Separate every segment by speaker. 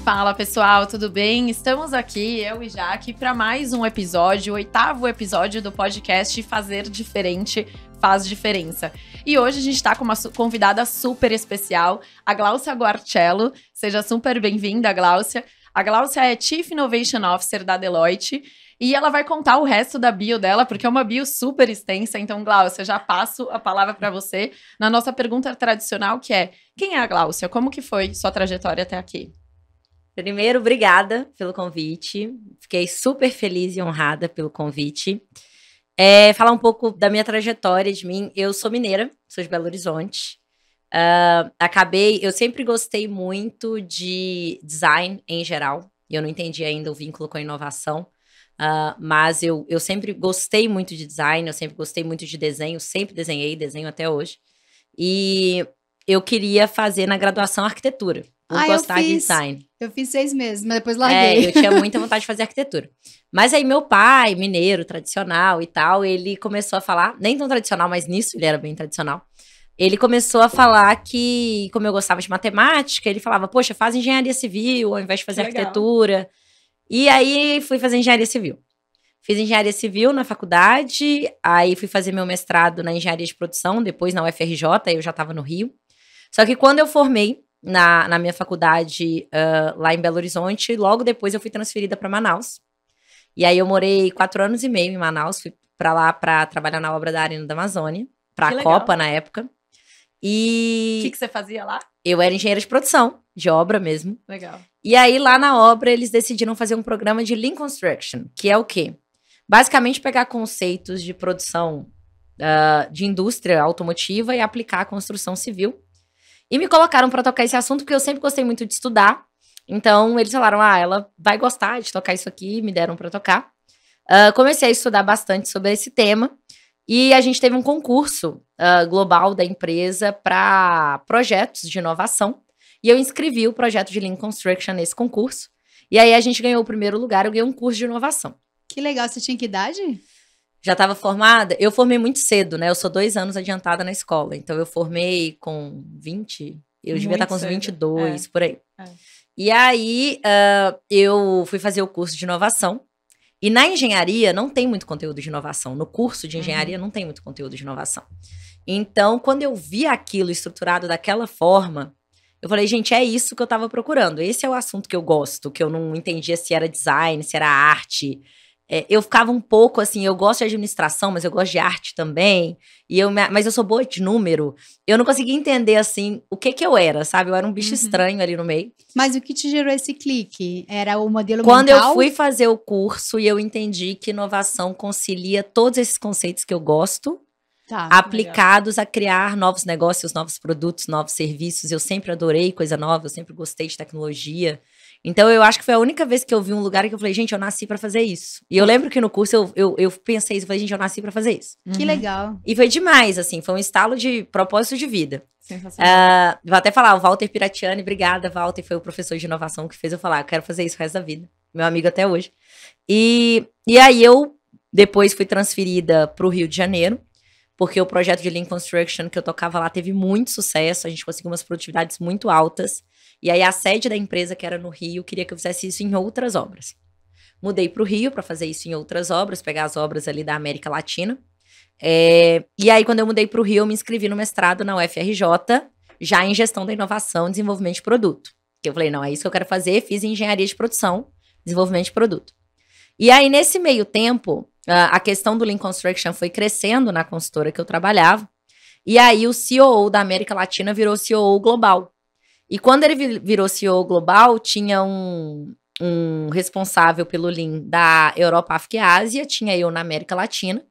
Speaker 1: Fala pessoal, tudo bem? Estamos aqui, eu e Jaque, para mais um episódio, o 8º episódio do podcast Fazer Diferente Faz Diferença. E hoje a gente está com uma convidada super especial, a Gláucia Guarcello. Seja super bem-vinda, Gláucia. A Gláucia é Chief Innovation Officer da Deloitte e ela vai contar o resto da bio dela, porque é uma bio super extensa. Então, Gláucia, já passo a palavra para você na nossa pergunta tradicional, que é: quem é a Gláucia? Como que foi sua trajetória até aqui?
Speaker 2: Primeiro, obrigada pelo convite. Fiquei super feliz e honrada pelo convite. Falar um pouco da minha trajetória, de mim. Eu sou mineira, sou de Belo Horizonte. Eu sempre gostei muito de design em geral. Eu não entendi ainda o vínculo com a inovação. Mas eu sempre gostei muito de design, eu sempre gostei muito de desenho, sempre desenho até hoje. E eu queria fazer na graduação arquitetura. Por gostar de design.
Speaker 3: Eu fiz 6 meses, mas depois larguei.
Speaker 2: Eu tinha muita vontade de fazer arquitetura. Mas aí meu pai, mineiro, tradicional e tal, ele começou a falar, nem tão tradicional, mas nisso ele era bem tradicional. Ele começou a falar que, como eu gostava de matemática, ele falava, poxa, faz engenharia civil ao invés de fazer arquitetura. E aí fui fazer engenharia civil. Fiz engenharia civil na faculdade, aí fui fazer meu mestrado na engenharia de produção, depois na UFRJ, eu já estava no Rio. Só que quando eu formei na minha faculdade lá em Belo Horizonte, logo depois eu fui transferida para Manaus. E aí eu morei 4 anos e meio em Manaus, fui para lá para trabalhar na obra da Arena da Amazônia, para a Copa na época. E
Speaker 1: o que você fazia lá?
Speaker 2: Eu era engenheira de produção, de obra mesmo.
Speaker 1: Legal.
Speaker 2: E aí lá na obra eles decidiram fazer um programa de Lean Construction, que é o quê? Basicamente pegar conceitos de produção de indústria automotiva e aplicar à construção civil. E me colocaram para tocar esse assunto, porque eu sempre gostei muito de estudar. Então, eles falaram, ela vai gostar de tocar isso aqui, me deram para tocar. Comecei a estudar bastante sobre esse tema. E a gente teve um concurso global da empresa para projetos de inovação. E eu inscrevi o projeto de Lean Construction nesse concurso. E aí a gente ganhou o primeiro lugar, eu ganhei um curso de inovação.
Speaker 3: Que legal, você tinha que idade?
Speaker 2: Já estava formada? Eu formei muito cedo, né? Eu sou 2 anos adiantada na escola. Então, eu formei com 20. Eu devia estar com uns 22, por aí. E aí, eu fui fazer o curso de inovação. E na engenharia, não tem muito conteúdo de inovação. No curso de engenharia, não tem muito conteúdo de inovação. Então, quando eu vi aquilo estruturado daquela forma, eu falei, gente, é isso que eu estava procurando. Esse é o assunto que eu gosto, que eu não entendia se era design, se era arte. Eu ficava um pouco assim, eu gosto de administração, mas eu gosto de arte também, mas eu sou boa de número. Eu não conseguia entender, assim, o que eu era, sabe? Eu era um bicho estranho ali no meio.
Speaker 3: Mas o que te gerou esse clique? Era o modelo
Speaker 2: Quando
Speaker 3: mental?
Speaker 2: eu fui fazer o curso e eu entendi que inovação concilia todos esses conceitos que eu gosto, aplicados a criar novos negócios, novos produtos, novos serviços. Eu sempre adorei coisa nova, eu sempre gostei de tecnologia. Então, eu acho que foi a única vez que eu vi um lugar que eu falei, gente, eu nasci pra fazer isso. E eu lembro que no curso eu pensei isso, eu falei, gente, eu nasci pra fazer isso.
Speaker 3: Que legal.
Speaker 2: E foi demais, assim, foi um estalo de propósito de vida.
Speaker 1: Sensacional.
Speaker 2: Vou até falar, o Walter Piratiani, obrigada, Walter, foi o professor de inovação que fez eu falar, eu quero fazer isso o resto da vida. Meu amigo até hoje. E aí eu, depois fui transferida pro Rio de Janeiro, porque o projeto de Lean Construction que eu tocava lá teve muito sucesso, a gente conseguiu umas produtividades muito altas. E aí a sede da empresa, que era no Rio, queria que eu fizesse isso em outras obras. Mudei para o Rio para fazer isso em outras obras, pegar as obras ali da América Latina. E aí, quando eu mudei para o Rio, eu me inscrevi no mestrado na UFRJ, já em gestão da inovação e desenvolvimento de produto. Que eu falei, não, é isso que eu quero fazer, fiz engenharia de produção, desenvolvimento de produto. E aí, nesse meio tempo, a questão do Lean Construction foi crescendo na consultora que eu trabalhava. E aí, o COO da América Latina virou COO global. E quando ele virou CEO global, tinha um responsável pelo Lean da Europa, África e Ásia, tinha eu na América Latina.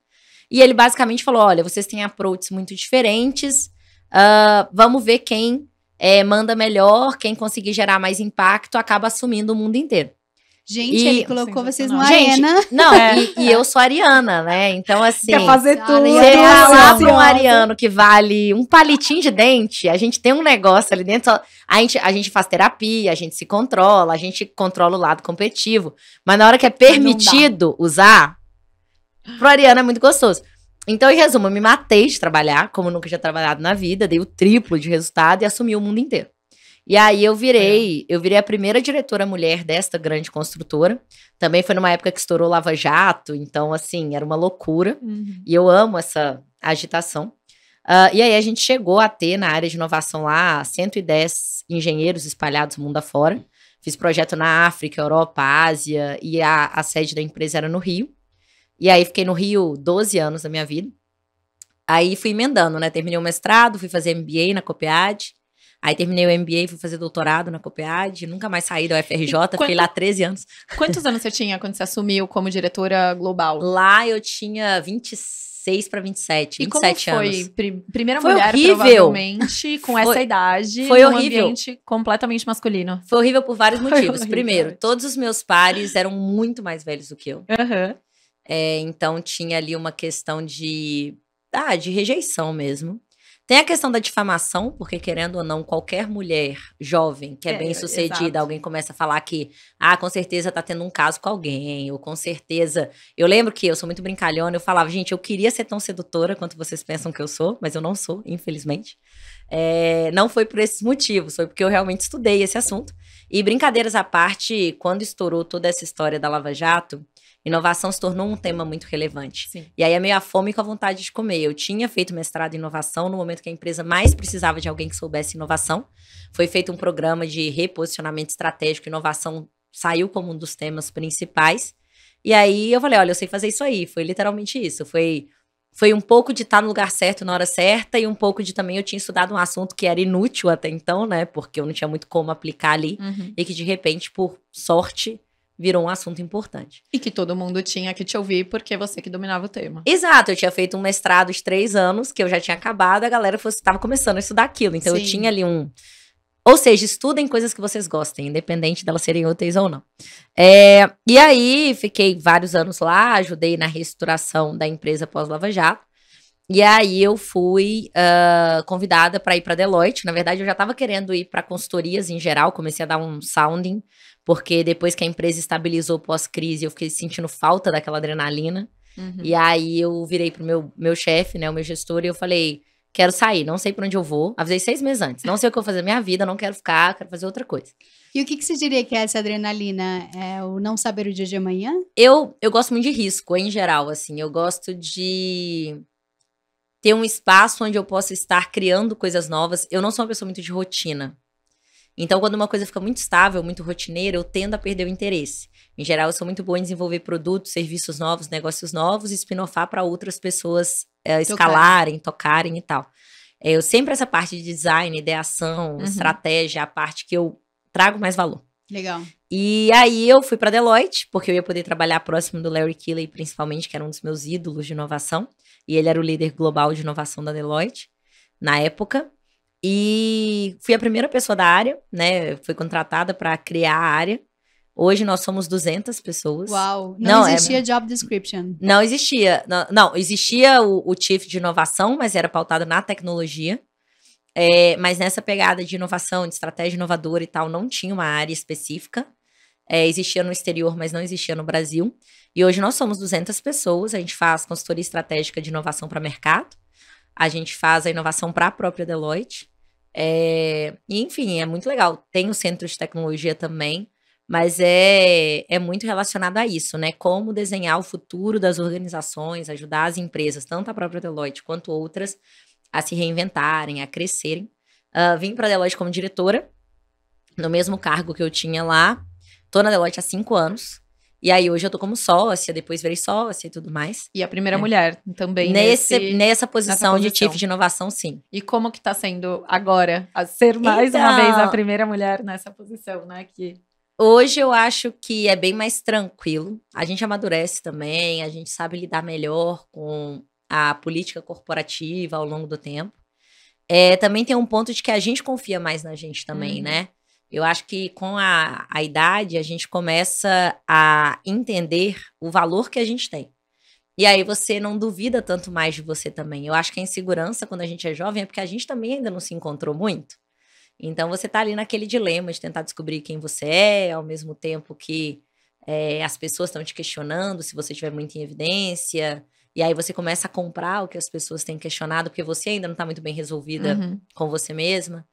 Speaker 2: E ele basicamente falou, olha, vocês têm approaches muito diferentes, vamos ver quem manda melhor, quem conseguir gerar mais impacto, acaba assumindo o mundo inteiro.
Speaker 3: Gente, ele colocou vocês numa
Speaker 2: Gente,
Speaker 3: arena.
Speaker 2: Não, e eu sou ariana, né? Então, assim...
Speaker 1: Quer fazer tudo.
Speaker 2: Você falar para um ariano que vale um palitinho de dente, a gente tem um negócio ali dentro. A gente faz terapia, a gente se controla, a gente controla o lado competitivo. Mas na hora que é permitido usar, pro ariano é muito gostoso. Então, em resumo, eu me matei de trabalhar, como nunca tinha trabalhado na vida, dei o triplo de resultado e assumi o mundo inteiro. E aí eu virei a primeira diretora mulher desta grande construtora. Também foi numa época que estourou Lava Jato, então assim, era uma loucura. E eu amo essa agitação. E aí a gente chegou a ter na área de inovação lá 110 engenheiros espalhados mundo afora. Fiz projeto na África, Europa, Ásia, e a sede da empresa era no Rio. E aí fiquei no Rio 12 anos da minha vida. Aí fui emendando, né? Terminei o mestrado, fui fazer MBA na Copiade. Aí terminei o MBA, fui fazer doutorado na Copiade. Nunca mais saí da UFRJ, fiquei lá 13 anos.
Speaker 1: Quantos anos você tinha quando você assumiu como diretora global?
Speaker 2: Lá eu tinha 26 para 27, 27 anos.
Speaker 1: E como foi? Primeira
Speaker 2: foi
Speaker 1: mulher,
Speaker 2: horrível.
Speaker 1: Provavelmente, com essa idade,
Speaker 2: foi
Speaker 1: num
Speaker 2: horrível.
Speaker 1: ambiente completamente masculino.
Speaker 2: Foi horrível por vários motivos.
Speaker 1: Horrível,
Speaker 2: Primeiro, todos os meus pares eram muito mais velhos do que eu.
Speaker 1: Uhum.
Speaker 2: Então tinha ali uma questão de rejeição mesmo. Tem a questão da difamação, porque querendo ou não, qualquer mulher jovem que é bem-sucedida,
Speaker 1: exato.
Speaker 2: alguém começa a falar que, com certeza tá tendo um caso com alguém, ou com certeza... Eu lembro que eu sou muito brincalhona, eu falava, gente, eu queria ser tão sedutora quanto vocês pensam que eu sou, mas eu não sou, infelizmente. Não foi por esses motivos, foi porque eu realmente estudei esse assunto. E brincadeiras à parte, quando estourou toda essa história da Lava Jato, inovação se tornou um tema muito relevante.
Speaker 1: Sim.
Speaker 2: E aí é meio a fome com a vontade de comer. Eu tinha feito mestrado em inovação no momento que a empresa mais precisava de alguém que soubesse inovação. Foi feito um programa de reposicionamento estratégico. Inovação saiu como um dos temas principais. E aí eu falei, olha, eu sei fazer isso aí. Foi literalmente isso. Foi um pouco de estar no lugar certo na hora certa e um pouco de também eu tinha estudado um assunto que era inútil até então, né? Porque eu não tinha muito como aplicar ali. E que de repente, por sorte, virou um assunto importante.
Speaker 1: E que todo mundo tinha que te ouvir, porque você que dominava o tema.
Speaker 2: Exato, eu tinha feito um mestrado de 3 anos, que eu já tinha acabado, a galera estava começando a estudar aquilo. Então, eu tinha ali Ou seja, estudem coisas que vocês gostem, independente delas serem úteis ou não. E aí, fiquei vários anos lá, ajudei na reestruturação da empresa pós-Lava Jato. E aí, eu fui convidada para ir para Deloitte. Na verdade, eu já estava querendo ir para consultorias em geral, comecei a dar um sounding, porque depois que a empresa estabilizou pós-crise, eu fiquei sentindo falta daquela adrenalina. E aí, eu virei pro meu chefe, né, o meu gestor, e eu falei, quero sair, não sei pra onde eu vou. Avisei 6 meses antes, não sei o que eu vou fazer na minha vida, não quero ficar, quero fazer outra coisa.
Speaker 3: E o que você diria que é essa adrenalina? É o não saber o dia de amanhã?
Speaker 2: Eu gosto muito de risco, em geral, assim. Eu gosto de ter um espaço onde eu possa estar criando coisas novas. Eu não sou uma pessoa muito de rotina. Então, quando uma coisa fica muito estável, muito rotineira, eu tendo a perder o interesse. Em geral, eu sou muito boa em desenvolver produtos, serviços novos, negócios novos e spin-offar para outras pessoas escalarem, tocarem e tal. Eu sempre essa parte de design, ideação, estratégia, a parte que eu trago mais valor.
Speaker 3: Legal.
Speaker 2: E aí eu fui para Deloitte, porque eu ia poder trabalhar próximo do Larry Kiley, principalmente, que era um dos meus ídolos de inovação. E ele era o líder global de inovação da Deloitte, na época. E fui a primeira pessoa da área, né? Fui contratada para criar a área. Hoje nós somos 200 pessoas.
Speaker 3: Uau! Não existia job description.
Speaker 2: Não existia. Não, existia o Chief de inovação, mas era pautado na tecnologia. Mas nessa pegada de inovação, de estratégia inovadora e tal, não tinha uma área específica. Existia no exterior, mas não existia no Brasil. E hoje nós somos 200 pessoas. A gente faz consultoria estratégica de inovação para mercado. A gente faz a inovação para a própria Deloitte. E, enfim, é muito legal. Tem o centro de tecnologia também, mas é muito relacionado a isso, né? Como desenhar o futuro das organizações, ajudar as empresas, tanto a própria Deloitte quanto outras, a se reinventarem, a crescerem. Vim para a Deloitte como diretora, no mesmo cargo que eu tinha lá. Tô na Deloitte há 5 anos. E aí, hoje eu tô como sócia, depois virei sócia e tudo mais.
Speaker 1: E a primeira mulher também
Speaker 2: nessa posição de Chief de inovação, sim.
Speaker 1: E como que tá sendo agora a ser mais uma vez a primeira mulher nessa posição, né?
Speaker 2: Hoje eu acho que é bem mais tranquilo. A gente amadurece também, a gente sabe lidar melhor com a política corporativa ao longo do tempo. Também tem um ponto de que a gente confia mais na gente também, né? Eu acho que com a idade a gente começa a entender o valor que a gente tem. E aí você não duvida tanto mais de você também. Eu acho que a insegurança quando a gente é jovem é porque a gente também ainda não se encontrou muito. Então você tá ali naquele dilema de tentar descobrir quem você é, ao mesmo tempo que as pessoas estão te questionando se você estiver muito em evidência. E aí você começa a comprar o que as pessoas têm questionado, porque você ainda não tá muito bem resolvida com você mesma.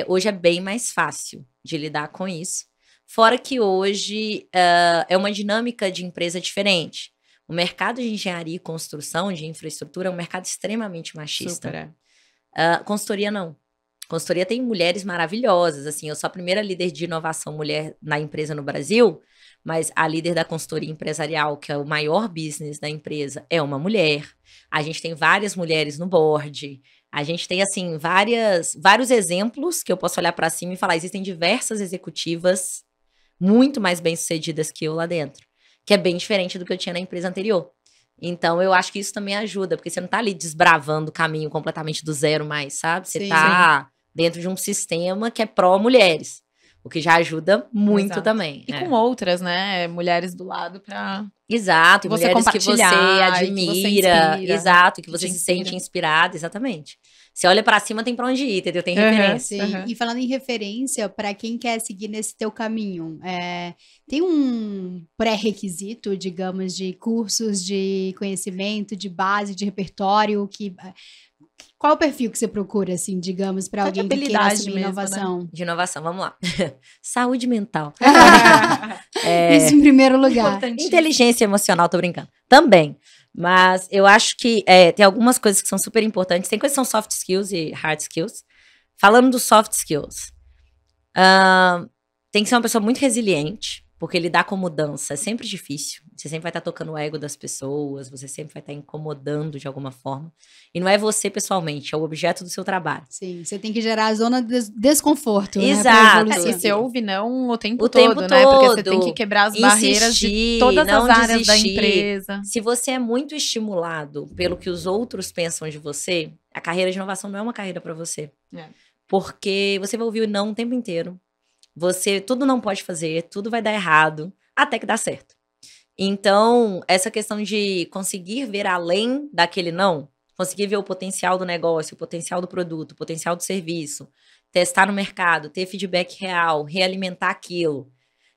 Speaker 2: Hoje é bem mais fácil de lidar com isso. Fora que hoje é uma dinâmica de empresa diferente. O mercado de engenharia e construção, de infraestrutura, é um mercado extremamente machista.
Speaker 1: Super.
Speaker 2: Consultoria não. Consultoria tem mulheres maravilhosas, assim, eu sou a primeira líder de inovação mulher na empresa no Brasil, mas a líder da consultoria empresarial, que é o maior business da empresa, é uma mulher. A gente tem várias mulheres no board. A gente tem, assim, vários exemplos que eu posso olhar para cima e falar, existem diversas executivas muito mais bem-sucedidas que eu lá dentro, que é bem diferente do que eu tinha na empresa anterior. Então, eu acho que isso também ajuda, porque você não tá ali desbravando o caminho completamente do zero mais, sabe? Você tá dentro de um sistema que é pró-mulheres, o que já ajuda muito também.
Speaker 1: E com outras, né, mulheres do lado pra...
Speaker 2: Exato,
Speaker 1: você
Speaker 2: mulheres que você admira, exato, que você se
Speaker 1: inspira.
Speaker 2: sente inspirada, exatamente. Você olha pra cima, tem pra onde ir, entendeu? Tem referência.
Speaker 3: Sim. E falando em referência, para quem quer seguir nesse teu caminho, tem um pré-requisito, digamos, de cursos de conhecimento, de base, de repertório, qual é o perfil que você procura, assim, digamos, para alguém que queira assumir inovação?
Speaker 2: Né? De inovação, vamos lá. Saúde mental.
Speaker 3: Isso em primeiro lugar.
Speaker 2: Inteligência emocional, tô brincando. Também. Mas eu acho que tem algumas coisas que são super importantes. Tem coisas que são soft skills e hard skills. Falando dos soft skills, tem que ser uma pessoa muito resiliente, porque lidar com mudança é sempre difícil. Você sempre vai estar tocando o ego das pessoas, você sempre vai estar incomodando de alguma forma. E não é você pessoalmente, é o objeto do seu trabalho.
Speaker 3: Sim, você tem que gerar a zona de desconforto.
Speaker 2: Exato.
Speaker 3: Né,
Speaker 1: e você ouve não o tempo todo, né? Porque você tem que quebrar as barreiras de todas as áreas da empresa.
Speaker 2: Se você é muito estimulado pelo que os outros pensam de você, a carreira de inovação não é uma carreira para você. Porque você vai ouvir o não o tempo inteiro. Tudo não pode fazer, tudo vai dar errado, até que dá certo. Então, essa questão de conseguir ver além daquele não, conseguir ver o potencial do negócio, o potencial do produto, o potencial do serviço, testar no mercado, ter feedback real, realimentar aquilo,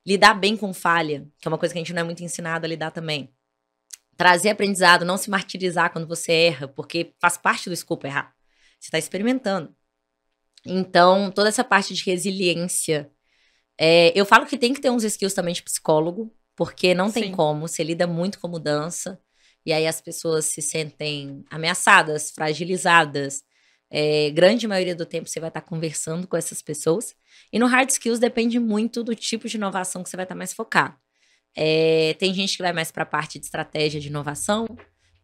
Speaker 2: lidar bem com falha, que é uma coisa que a gente não é muito ensinado a lidar também. Trazer aprendizado, não se martirizar quando você erra, porque faz parte do escopo errar. Você está experimentando. Então, toda essa parte de resiliência... eu falo que tem que ter uns skills também de psicólogo, porque não tem como, você lida muito com mudança, e aí as pessoas se sentem ameaçadas, fragilizadas. Grande maioria do tempo você vai estar conversando com essas pessoas. E no hard skills depende muito do tipo de inovação que você vai estar mais focado. Tem gente que vai mais para a parte de estratégia de inovação,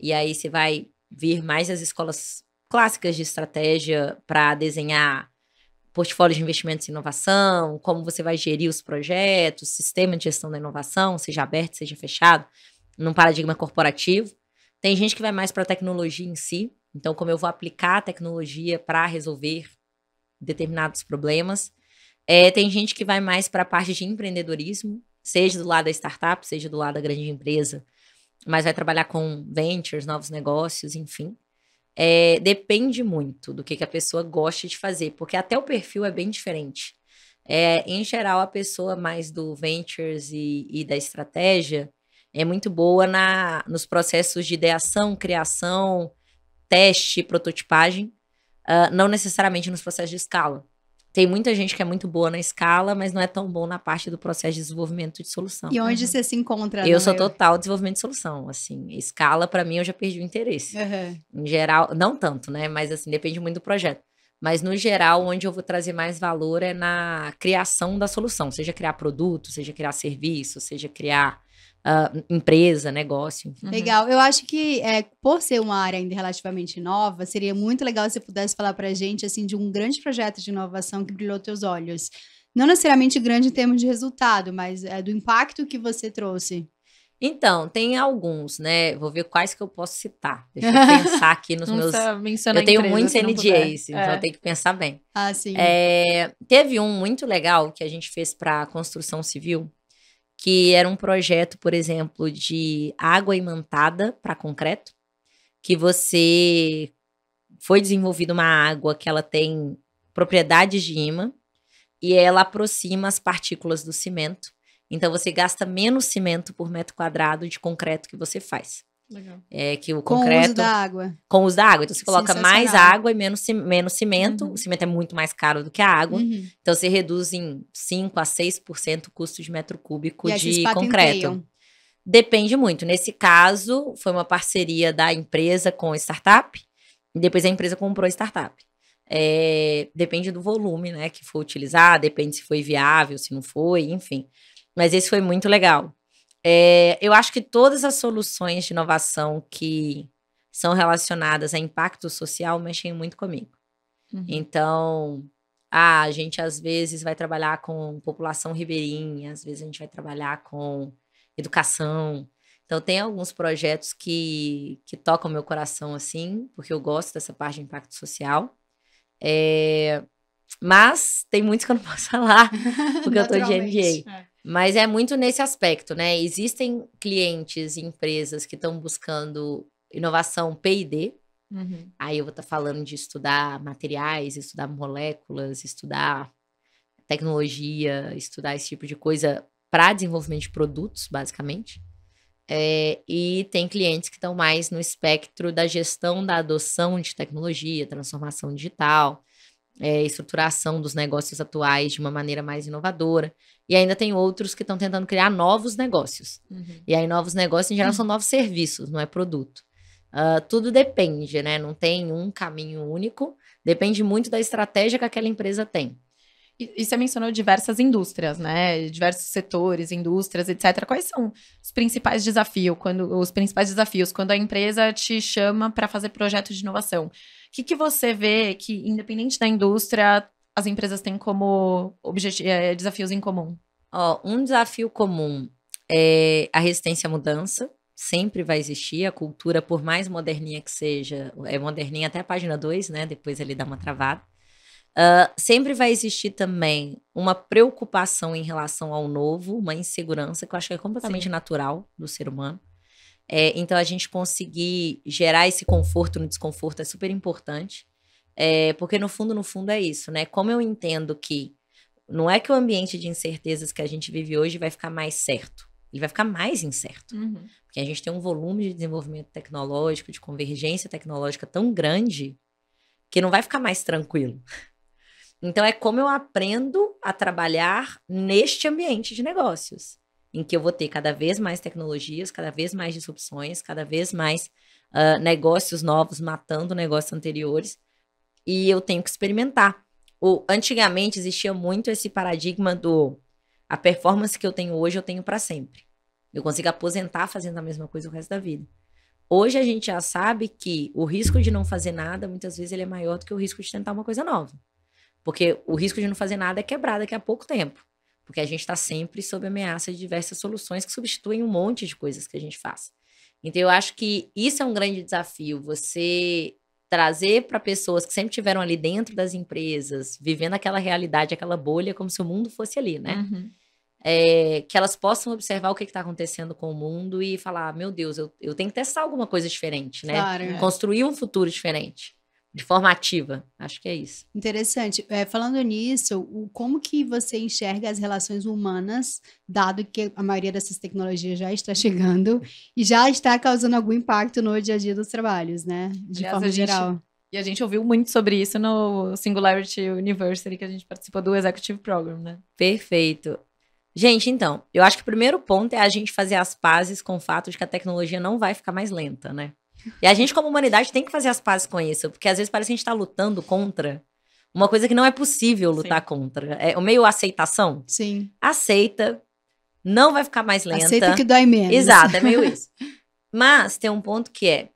Speaker 2: e aí você vai vir mais as escolas clássicas de estratégia para desenhar portfólio de investimentos em inovação, como você vai gerir os projetos, sistema de gestão da inovação, seja aberto, seja fechado, num paradigma corporativo. Tem gente que vai mais para a tecnologia em si, então como eu vou aplicar a tecnologia para resolver determinados problemas. Tem gente que vai mais para a parte de empreendedorismo, seja do lado da startup, seja do lado da grande empresa, mas vai trabalhar com ventures, novos negócios, enfim. Depende muito do que a pessoa gosta de fazer, porque até o perfil é bem diferente. Em geral, a pessoa mais do ventures e da estratégia é muito boa nos processos de ideação, criação, teste, prototipagem, não necessariamente nos processos de escala. Tem muita gente que é muito boa na escala, mas não é tão bom na parte do processo de desenvolvimento de solução.
Speaker 3: E onde você se encontra?
Speaker 2: Eu sou total desenvolvimento de solução, assim. Escala, para mim, eu já perdi o interesse. Em geral, não tanto, né? Mas, assim, depende muito do projeto. Mas, no geral, onde eu vou trazer mais valor é na criação da solução. Seja criar produto, seja criar serviço, seja criar empresa, negócio.
Speaker 3: Legal. Eu acho que, por ser uma área ainda relativamente nova, seria muito legal se você pudesse falar pra gente, assim, de um grande projeto de inovação que brilhou teus olhos. Não necessariamente grande em termos de resultado, mas do impacto que você trouxe.
Speaker 2: Então, tem alguns, né? Vou ver quais que eu posso citar. Deixa eu pensar aqui nos meus... Eu tenho muitos NDAs, então eu tenho que pensar bem.
Speaker 3: Ah, sim.
Speaker 2: Teve um muito legal que a gente fez para construção civil, que era um projeto, por exemplo, de água imantada para concreto, que foi desenvolvida uma água que ela tem propriedades de ímã e ela aproxima as partículas do cimento. Então, você gasta menos cimento por metro quadrado de concreto que você faz.
Speaker 1: Legal.
Speaker 2: Que o
Speaker 3: Com o
Speaker 2: concreto...
Speaker 3: uso da água.
Speaker 2: Com o uso da água. Então, você coloca mais
Speaker 3: Sensacional.
Speaker 2: água e menos cimento. O cimento é muito mais caro do que a água.
Speaker 3: Uhum.
Speaker 2: Então, você reduz em 5 a 6% o custo de metro cúbico
Speaker 3: E aí vocês
Speaker 2: de concreto.
Speaker 3: patenteiam.
Speaker 2: Depende muito. Nesse caso, foi uma parceria da empresa com a startup. E depois a empresa comprou a startup. Depende do volume, né, que for utilizar. Depende se foi viável, se não foi, enfim. Mas esse foi muito legal. Eu acho que todas as soluções de inovação que são relacionadas a impacto social mexem muito comigo.
Speaker 1: Uhum.
Speaker 2: Então, a gente às vezes vai trabalhar com população ribeirinha, às vezes a gente vai trabalhar com educação. Então, tem alguns projetos que tocam meu coração, assim, porque eu gosto dessa parte de impacto social. Mas tem muitos que eu não posso falar, porque eu tô de
Speaker 3: Naturalmente.
Speaker 2: NDA. Mas é muito nesse aspecto, né? Existem clientes e empresas que estão buscando inovação P&D.
Speaker 1: Uhum.
Speaker 2: Aí eu vou estar falando de estudar materiais, estudar moléculas, estudar tecnologia, estudar esse tipo de coisa para desenvolvimento de produtos, basicamente. E tem clientes que estão mais no espectro da gestão da adoção de tecnologia, transformação digital, estruturação dos negócios atuais de uma maneira mais inovadora. E ainda tem outros que estão tentando criar novos negócios.
Speaker 1: Uhum.
Speaker 2: E aí, novos negócios, em geral, são novos serviços, não é produto. Tudo depende, né? Não tem um caminho único. Depende muito da estratégia que aquela empresa tem.
Speaker 1: E você mencionou diversas indústrias, né? Diversos setores, indústrias, etc. Quais são os principais desafios quando a empresa te chama para fazer projeto de inovação? O que você vê que, independente da indústria, as empresas têm como desafios em comum?
Speaker 2: Um desafio comum é a resistência à mudança. Sempre vai existir. A cultura, por mais moderninha que seja, é moderninha até a página 2, né? Depois ele dá uma travada. Sempre vai existir também uma preocupação em relação ao novo, uma insegurança, que eu acho que é completamente natural do ser humano. Então, a gente conseguir gerar esse conforto no desconforto é super importante. Porque, no fundo, é isso, né? Como eu entendo que não é que o ambiente de incertezas que a gente vive hoje vai ficar mais certo. Ele vai ficar mais incerto.
Speaker 1: Uhum.
Speaker 2: Porque a gente tem um volume de desenvolvimento tecnológico, de convergência tecnológica tão grande que não vai ficar mais tranquilo. Então, é como eu aprendo a trabalhar neste ambiente de negócios, em que eu vou ter cada vez mais tecnologias, cada vez mais disrupções, cada vez mais negócios novos matando negócios anteriores, e eu tenho que experimentar. Antigamente, existia muito esse paradigma a performance que eu tenho hoje, eu tenho para sempre. Eu consigo aposentar fazendo a mesma coisa o resto da vida. Hoje, a gente já sabe que o risco de não fazer nada, muitas vezes, ele é maior do que o risco de tentar uma coisa nova. Porque o risco de não fazer nada é quebrar daqui a pouco tempo. Porque a gente está sempre sob ameaça de diversas soluções que substituem um monte de coisas que a gente faz. Então, eu acho que isso é um grande desafio. Você trazer para pessoas que sempre estiveram ali dentro das empresas, vivendo aquela realidade, aquela bolha, como se o mundo fosse ali, né?
Speaker 1: Uhum.
Speaker 2: Que elas possam observar o que está acontecendo com o mundo e falar, meu Deus, eu tenho que testar alguma coisa diferente, né?
Speaker 3: Claro.
Speaker 2: Construir um futuro diferente. De forma ativa, acho que é isso.
Speaker 3: Interessante. Falando nisso, como que você enxerga as relações humanas, dado que a maioria dessas tecnologias já está chegando e já está causando algum impacto no dia a dia dos trabalhos, né? De
Speaker 1: Aliás,
Speaker 3: forma geral.
Speaker 1: E a gente ouviu muito sobre isso no Singularity University, que a gente participou do Executive Program, né?
Speaker 2: Perfeito. Gente, então, eu acho que o primeiro ponto é a gente fazer as pazes com o fato de que a tecnologia não vai ficar mais lenta, né? E a gente, como humanidade, tem que fazer as pazes com isso, porque às vezes parece que a gente tá lutando contra uma coisa que não é possível lutar contra. É o meio aceitação.
Speaker 3: Sim.
Speaker 2: Aceita, não vai ficar mais lenta.
Speaker 3: Aceita que dói menos.
Speaker 2: Exato, é meio isso. Mas tem um ponto que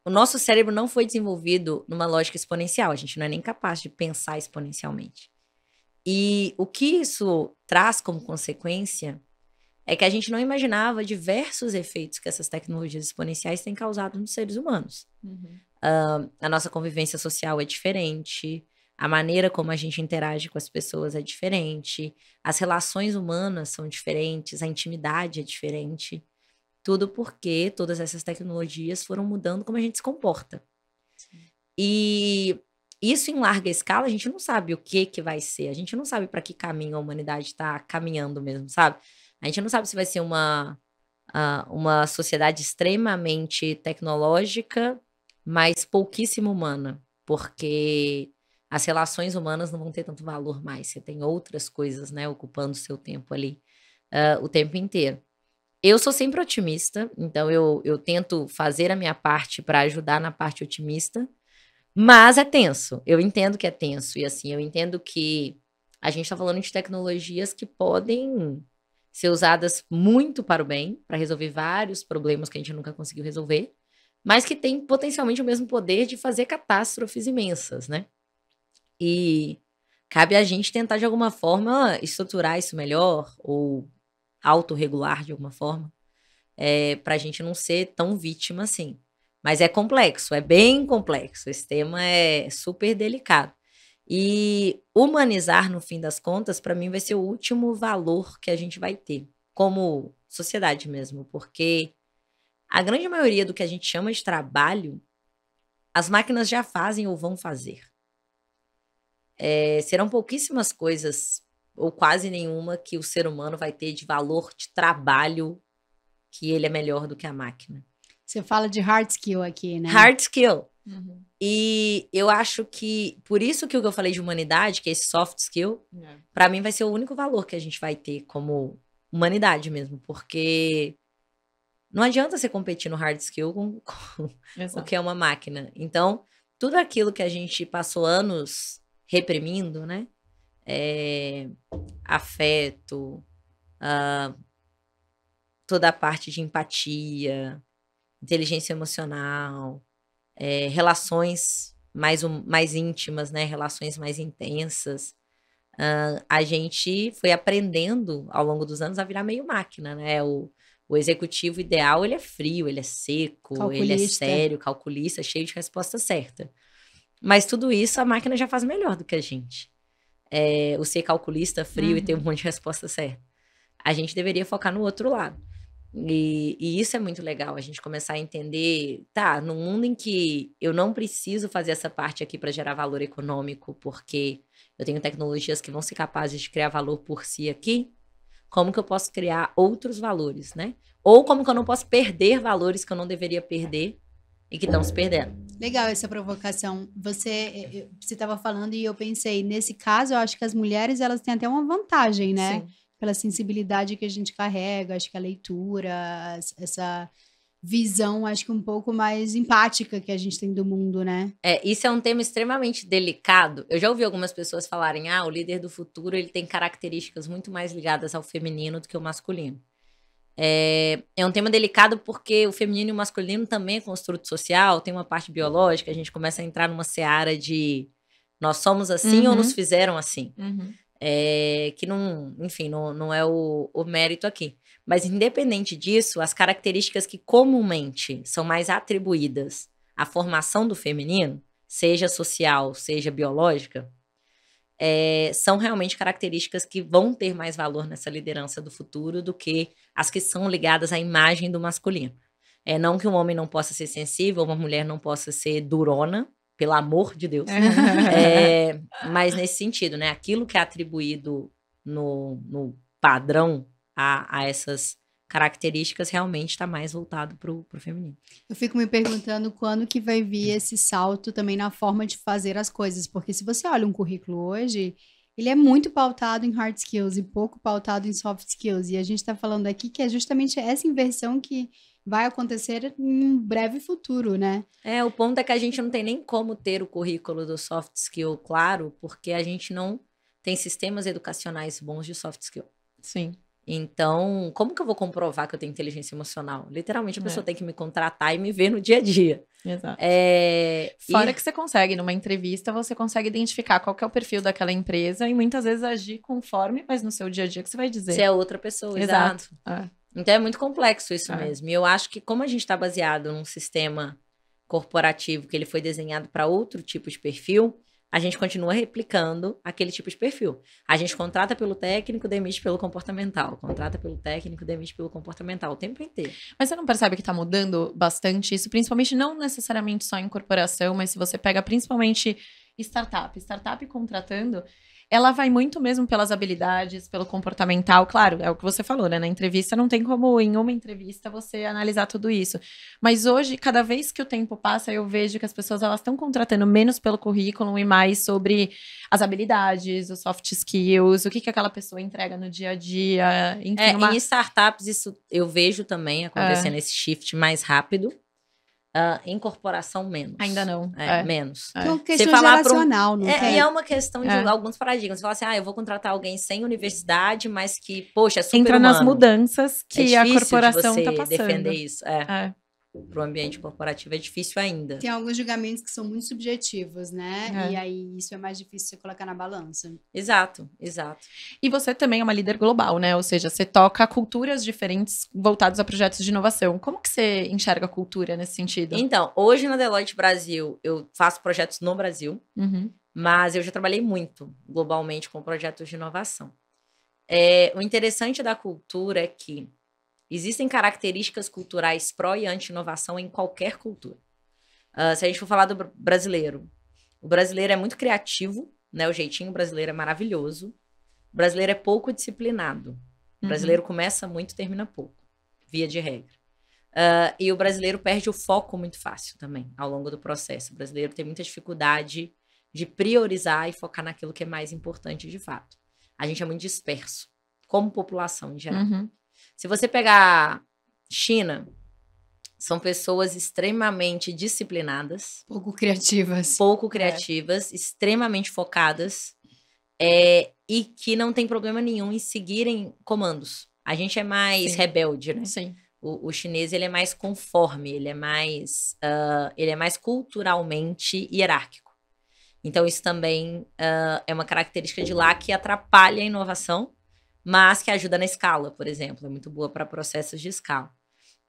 Speaker 2: o nosso cérebro não foi desenvolvido numa lógica exponencial. A gente não é nem capaz de pensar exponencialmente. E o que isso traz como consequência é que a gente não imaginava diversos efeitos que essas tecnologias exponenciais têm causado nos seres humanos.
Speaker 1: Uhum.
Speaker 2: A nossa convivência social é diferente, a maneira como a gente interage com as pessoas é diferente, as relações humanas são diferentes, a intimidade é diferente. Tudo porque todas essas tecnologias foram mudando como a gente se comporta. Sim. E isso em larga escala, a gente não sabe o que vai ser, a gente não sabe para que caminho a humanidade está caminhando mesmo, sabe? A gente não sabe se vai ser uma uma sociedade extremamente tecnológica, mas pouquíssimo humana, porque as relações humanas não vão ter tanto valor mais. Você tem outras coisas, né, ocupando o seu tempo ali o tempo inteiro. Eu sou sempre otimista, então eu tento fazer a minha parte para ajudar na parte otimista, mas é tenso. Eu entendo que é tenso, e assim, eu entendo que a gente está falando de tecnologias que podem ser usadas muito para o bem, para resolver vários problemas que a gente nunca conseguiu resolver, mas que tem potencialmente o mesmo poder de fazer catástrofes imensas, né? E cabe a gente tentar, de alguma forma, estruturar isso melhor ou autorregular de alguma forma, para a gente não ser tão vítima assim. Mas é complexo, é bem complexo. Esse tema é super delicado. E humanizar, no fim das contas, para mim vai ser o último valor que a gente vai ter, como sociedade mesmo, porque a grande maioria do que a gente chama de trabalho, as máquinas já fazem ou vão fazer. Serão pouquíssimas coisas, ou quase nenhuma, que o ser humano vai ter de valor de trabalho que ele é melhor do que a máquina.
Speaker 3: Você fala de hard skill aqui, né?
Speaker 2: Hard skill. Uhum. E eu acho que, por isso que o que eu falei de humanidade, que é esse soft skill, para mim vai ser o único valor que a gente vai ter como humanidade mesmo, porque não adianta você competir no hard skill com o que é uma máquina. Então, tudo aquilo que a gente passou anos reprimindo, né? Afeto, toda a parte de empatia, inteligência emocional, relações mais íntimas, né? Relações mais intensas. A gente foi aprendendo ao longo dos anos a virar meio máquina, né? O executivo ideal, ele é frio, ele é seco,
Speaker 3: calculista.
Speaker 2: Ele é sério, calculista, cheio de resposta certa. Mas tudo isso a máquina já faz melhor do que a gente. O ser calculista, frio e ter um monte de resposta certa. A gente deveria focar no outro lado. E isso é muito legal, a gente começar a entender, no mundo em que eu não preciso fazer essa parte aqui para gerar valor econômico, porque eu tenho tecnologias que vão ser capazes de criar valor por si aqui, como que eu posso criar outros valores, né? Ou como que eu não posso perder valores que eu não deveria perder e que estão se perdendo.
Speaker 3: Legal essa provocação. Você estava falando e eu pensei, nesse caso, eu acho que as mulheres, elas têm até uma vantagem, né? Sim. Pela sensibilidade que a gente carrega, acho que a leitura, essa visão, acho que um pouco mais empática que a gente tem do mundo, né?
Speaker 2: Isso é um tema extremamente delicado. Eu já ouvi algumas pessoas falarem, o líder do futuro, ele tem características muito mais ligadas ao feminino do que ao masculino. É um tema delicado porque o feminino e o masculino também é construto social, tem uma parte biológica, a gente começa a entrar numa seara de nós somos assim ou nos fizeram assim. Que não, enfim, não é o mérito aqui. Mas independente disso, as características que comumente são mais atribuídas à formação do feminino, seja social, seja biológica, são realmente características que vão ter mais valor nessa liderança do futuro do que as que são ligadas à imagem do masculino. Não que um homem não possa ser sensível, uma mulher não possa ser durona, pelo amor de Deus. Mas nesse sentido, né? Aquilo que é atribuído no padrão a essas características realmente está mais voltado para o feminino.
Speaker 3: Eu fico me perguntando quando que vai vir esse salto também na forma de fazer as coisas, porque se você olha um currículo hoje, ele é muito pautado em hard skills e pouco pautado em soft skills, e a gente está falando aqui que é justamente essa inversão que vai acontecer em um breve futuro, né?
Speaker 2: O ponto é que a gente não tem nem como ter o currículo do soft skill claro, porque a gente não tem sistemas educacionais bons de soft skill.
Speaker 1: Sim.
Speaker 2: Então, como que eu vou comprovar que eu tenho inteligência emocional? Literalmente, a pessoa tem que me contratar e me ver no dia a dia.
Speaker 1: Exato. Fora que você consegue, numa entrevista, você consegue identificar qual que é o perfil daquela empresa e muitas vezes agir conforme, mas no seu dia a dia que você vai dizer.
Speaker 2: Você é outra pessoa, exato. Então, é muito complexo isso mesmo. E eu acho que como a gente está baseado num sistema corporativo que ele foi desenhado para outro tipo de perfil, a gente continua replicando aquele tipo de perfil. A gente contrata pelo técnico, demite pelo comportamental. Contrata pelo técnico, demite pelo comportamental o tempo inteiro.
Speaker 1: Mas você não percebe que está mudando bastante isso? Principalmente, não necessariamente só em corporação, mas se você pega principalmente startup contratando, ela vai muito mesmo pelas habilidades, pelo comportamental. Claro, é o que você falou, né? Na entrevista não tem como, em uma entrevista, você analisar tudo isso. Mas hoje, cada vez que o tempo passa, eu vejo que as pessoas elas estão contratando menos pelo currículo e mais sobre as habilidades, os soft skills, o que aquela pessoa entrega no dia a dia. Enfim,
Speaker 2: Em startups, isso eu vejo também acontecendo esse shift mais rápido. Em corporação, menos.
Speaker 1: Ainda não.
Speaker 2: Menos.
Speaker 3: É uma questão geracional, não
Speaker 2: E é uma questão de alguns paradigmas. Você fala assim, eu vou contratar alguém sem universidade, mas que, poxa, é super
Speaker 1: entra
Speaker 2: humano.
Speaker 1: nas mudanças que a corporação
Speaker 2: de você
Speaker 1: tá passando.
Speaker 2: defender isso. Para o ambiente corporativo é difícil ainda.
Speaker 3: Tem alguns julgamentos que são muito subjetivos, né? E aí isso é mais difícil você colocar na balança.
Speaker 2: Exato.
Speaker 1: E você também é uma líder global, né? Ou seja, você toca culturas diferentes voltados a projetos de inovação. Como que você enxerga a cultura nesse sentido?
Speaker 2: Então, hoje na Deloitte Brasil, eu faço projetos no Brasil, mas eu já trabalhei muito globalmente com projetos de inovação. O interessante da cultura é que existem características culturais pró e anti-inovação em qualquer cultura. Se a gente for falar do brasileiro, o brasileiro é muito criativo, né? O jeitinho brasileiro é maravilhoso. O brasileiro é pouco disciplinado. O brasileiro começa muito e termina pouco, via de regra. E o brasileiro perde o foco muito fácil também, ao longo do processo. O brasileiro tem muita dificuldade de priorizar e focar naquilo que é mais importante de fato. A gente é muito disperso, como população em geral. Se você pegar China, são pessoas extremamente disciplinadas.
Speaker 3: Pouco criativas.
Speaker 2: Extremamente focadas. E que não tem problema nenhum em seguirem comandos. A gente é mais rebelde, né?
Speaker 1: Sim.
Speaker 2: O chinês, ele é mais conforme, ele é mais culturalmente hierárquico. Então, isso também é uma característica de lá que atrapalha a inovação, mas que ajuda na escala, por exemplo. É muito boa para processos de escala.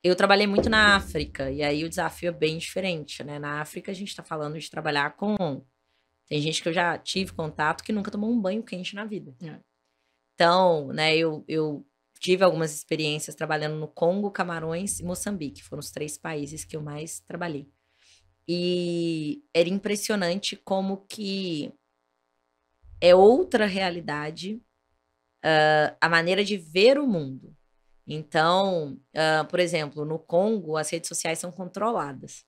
Speaker 2: Eu trabalhei muito na África, e aí o desafio é bem diferente, né? Na África, a gente está falando de trabalhar com... Tem gente que eu já tive contato que nunca tomou um banho quente na vida. Então, né, eu tive algumas experiências trabalhando no Congo, Camarões e Moçambique. Foram os 3 países que eu mais trabalhei. E era impressionante como que é outra realidade a maneira de ver o mundo. Então, por exemplo, no Congo, as redes sociais são controladas.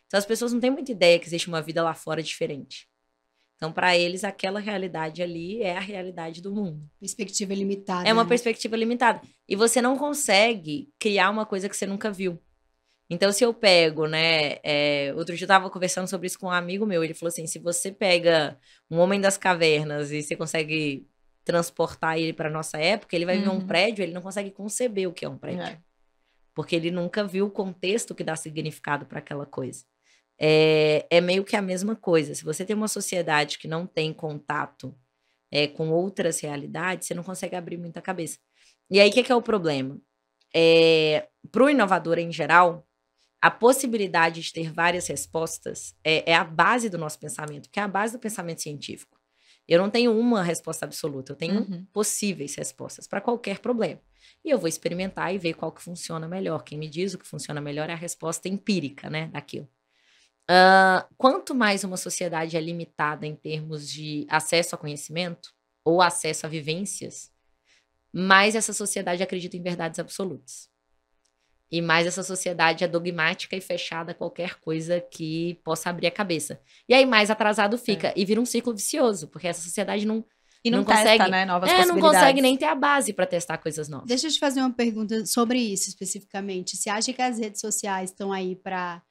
Speaker 2: Então, as pessoas não têm muita ideia que existe uma vida lá fora diferente. Então, para eles, aquela realidade ali é a realidade do mundo.
Speaker 3: Perspectiva limitada.
Speaker 2: É uma perspectiva limitada. E você não consegue criar uma coisa que você nunca viu. Então, se eu pego, né... outro dia eu tava conversando sobre isso com um amigo meu. Ele falou assim, se você pega um homem das cavernas e você consegue transportar ele para nossa época, ele vai ver um prédio, ele não consegue conceber o que é um prédio. Porque ele nunca viu o contexto que dá significado para aquela coisa. É meio que a mesma coisa. Se você tem uma sociedade que não tem contato com outras realidades, você não consegue abrir muita cabeça. E aí, o que é o problema? Para o inovador em geral, a possibilidade de ter várias respostas é a base do nosso pensamento, que é a base do pensamento científico. Eu não tenho uma resposta absoluta, eu tenho possíveis respostas para qualquer problema. E eu vou experimentar e ver qual que funciona melhor. Quem me diz o que funciona melhor é a resposta empírica, né, daquilo. Quanto mais uma sociedade é limitada em termos de acesso a conhecimento ou acesso a vivências, mais essa sociedade acredita em verdades absolutas. E mais essa sociedade é dogmática e fechada a qualquer coisa que possa abrir a cabeça. E aí mais atrasado fica. E vira um ciclo vicioso, porque essa sociedade não
Speaker 1: testa,
Speaker 2: consegue,
Speaker 1: né, novas possibilidades.
Speaker 2: não consegue nem ter a base para testar coisas novas.
Speaker 3: Deixa eu te fazer uma pergunta sobre isso especificamente. Você acha que as redes sociais estão aí para,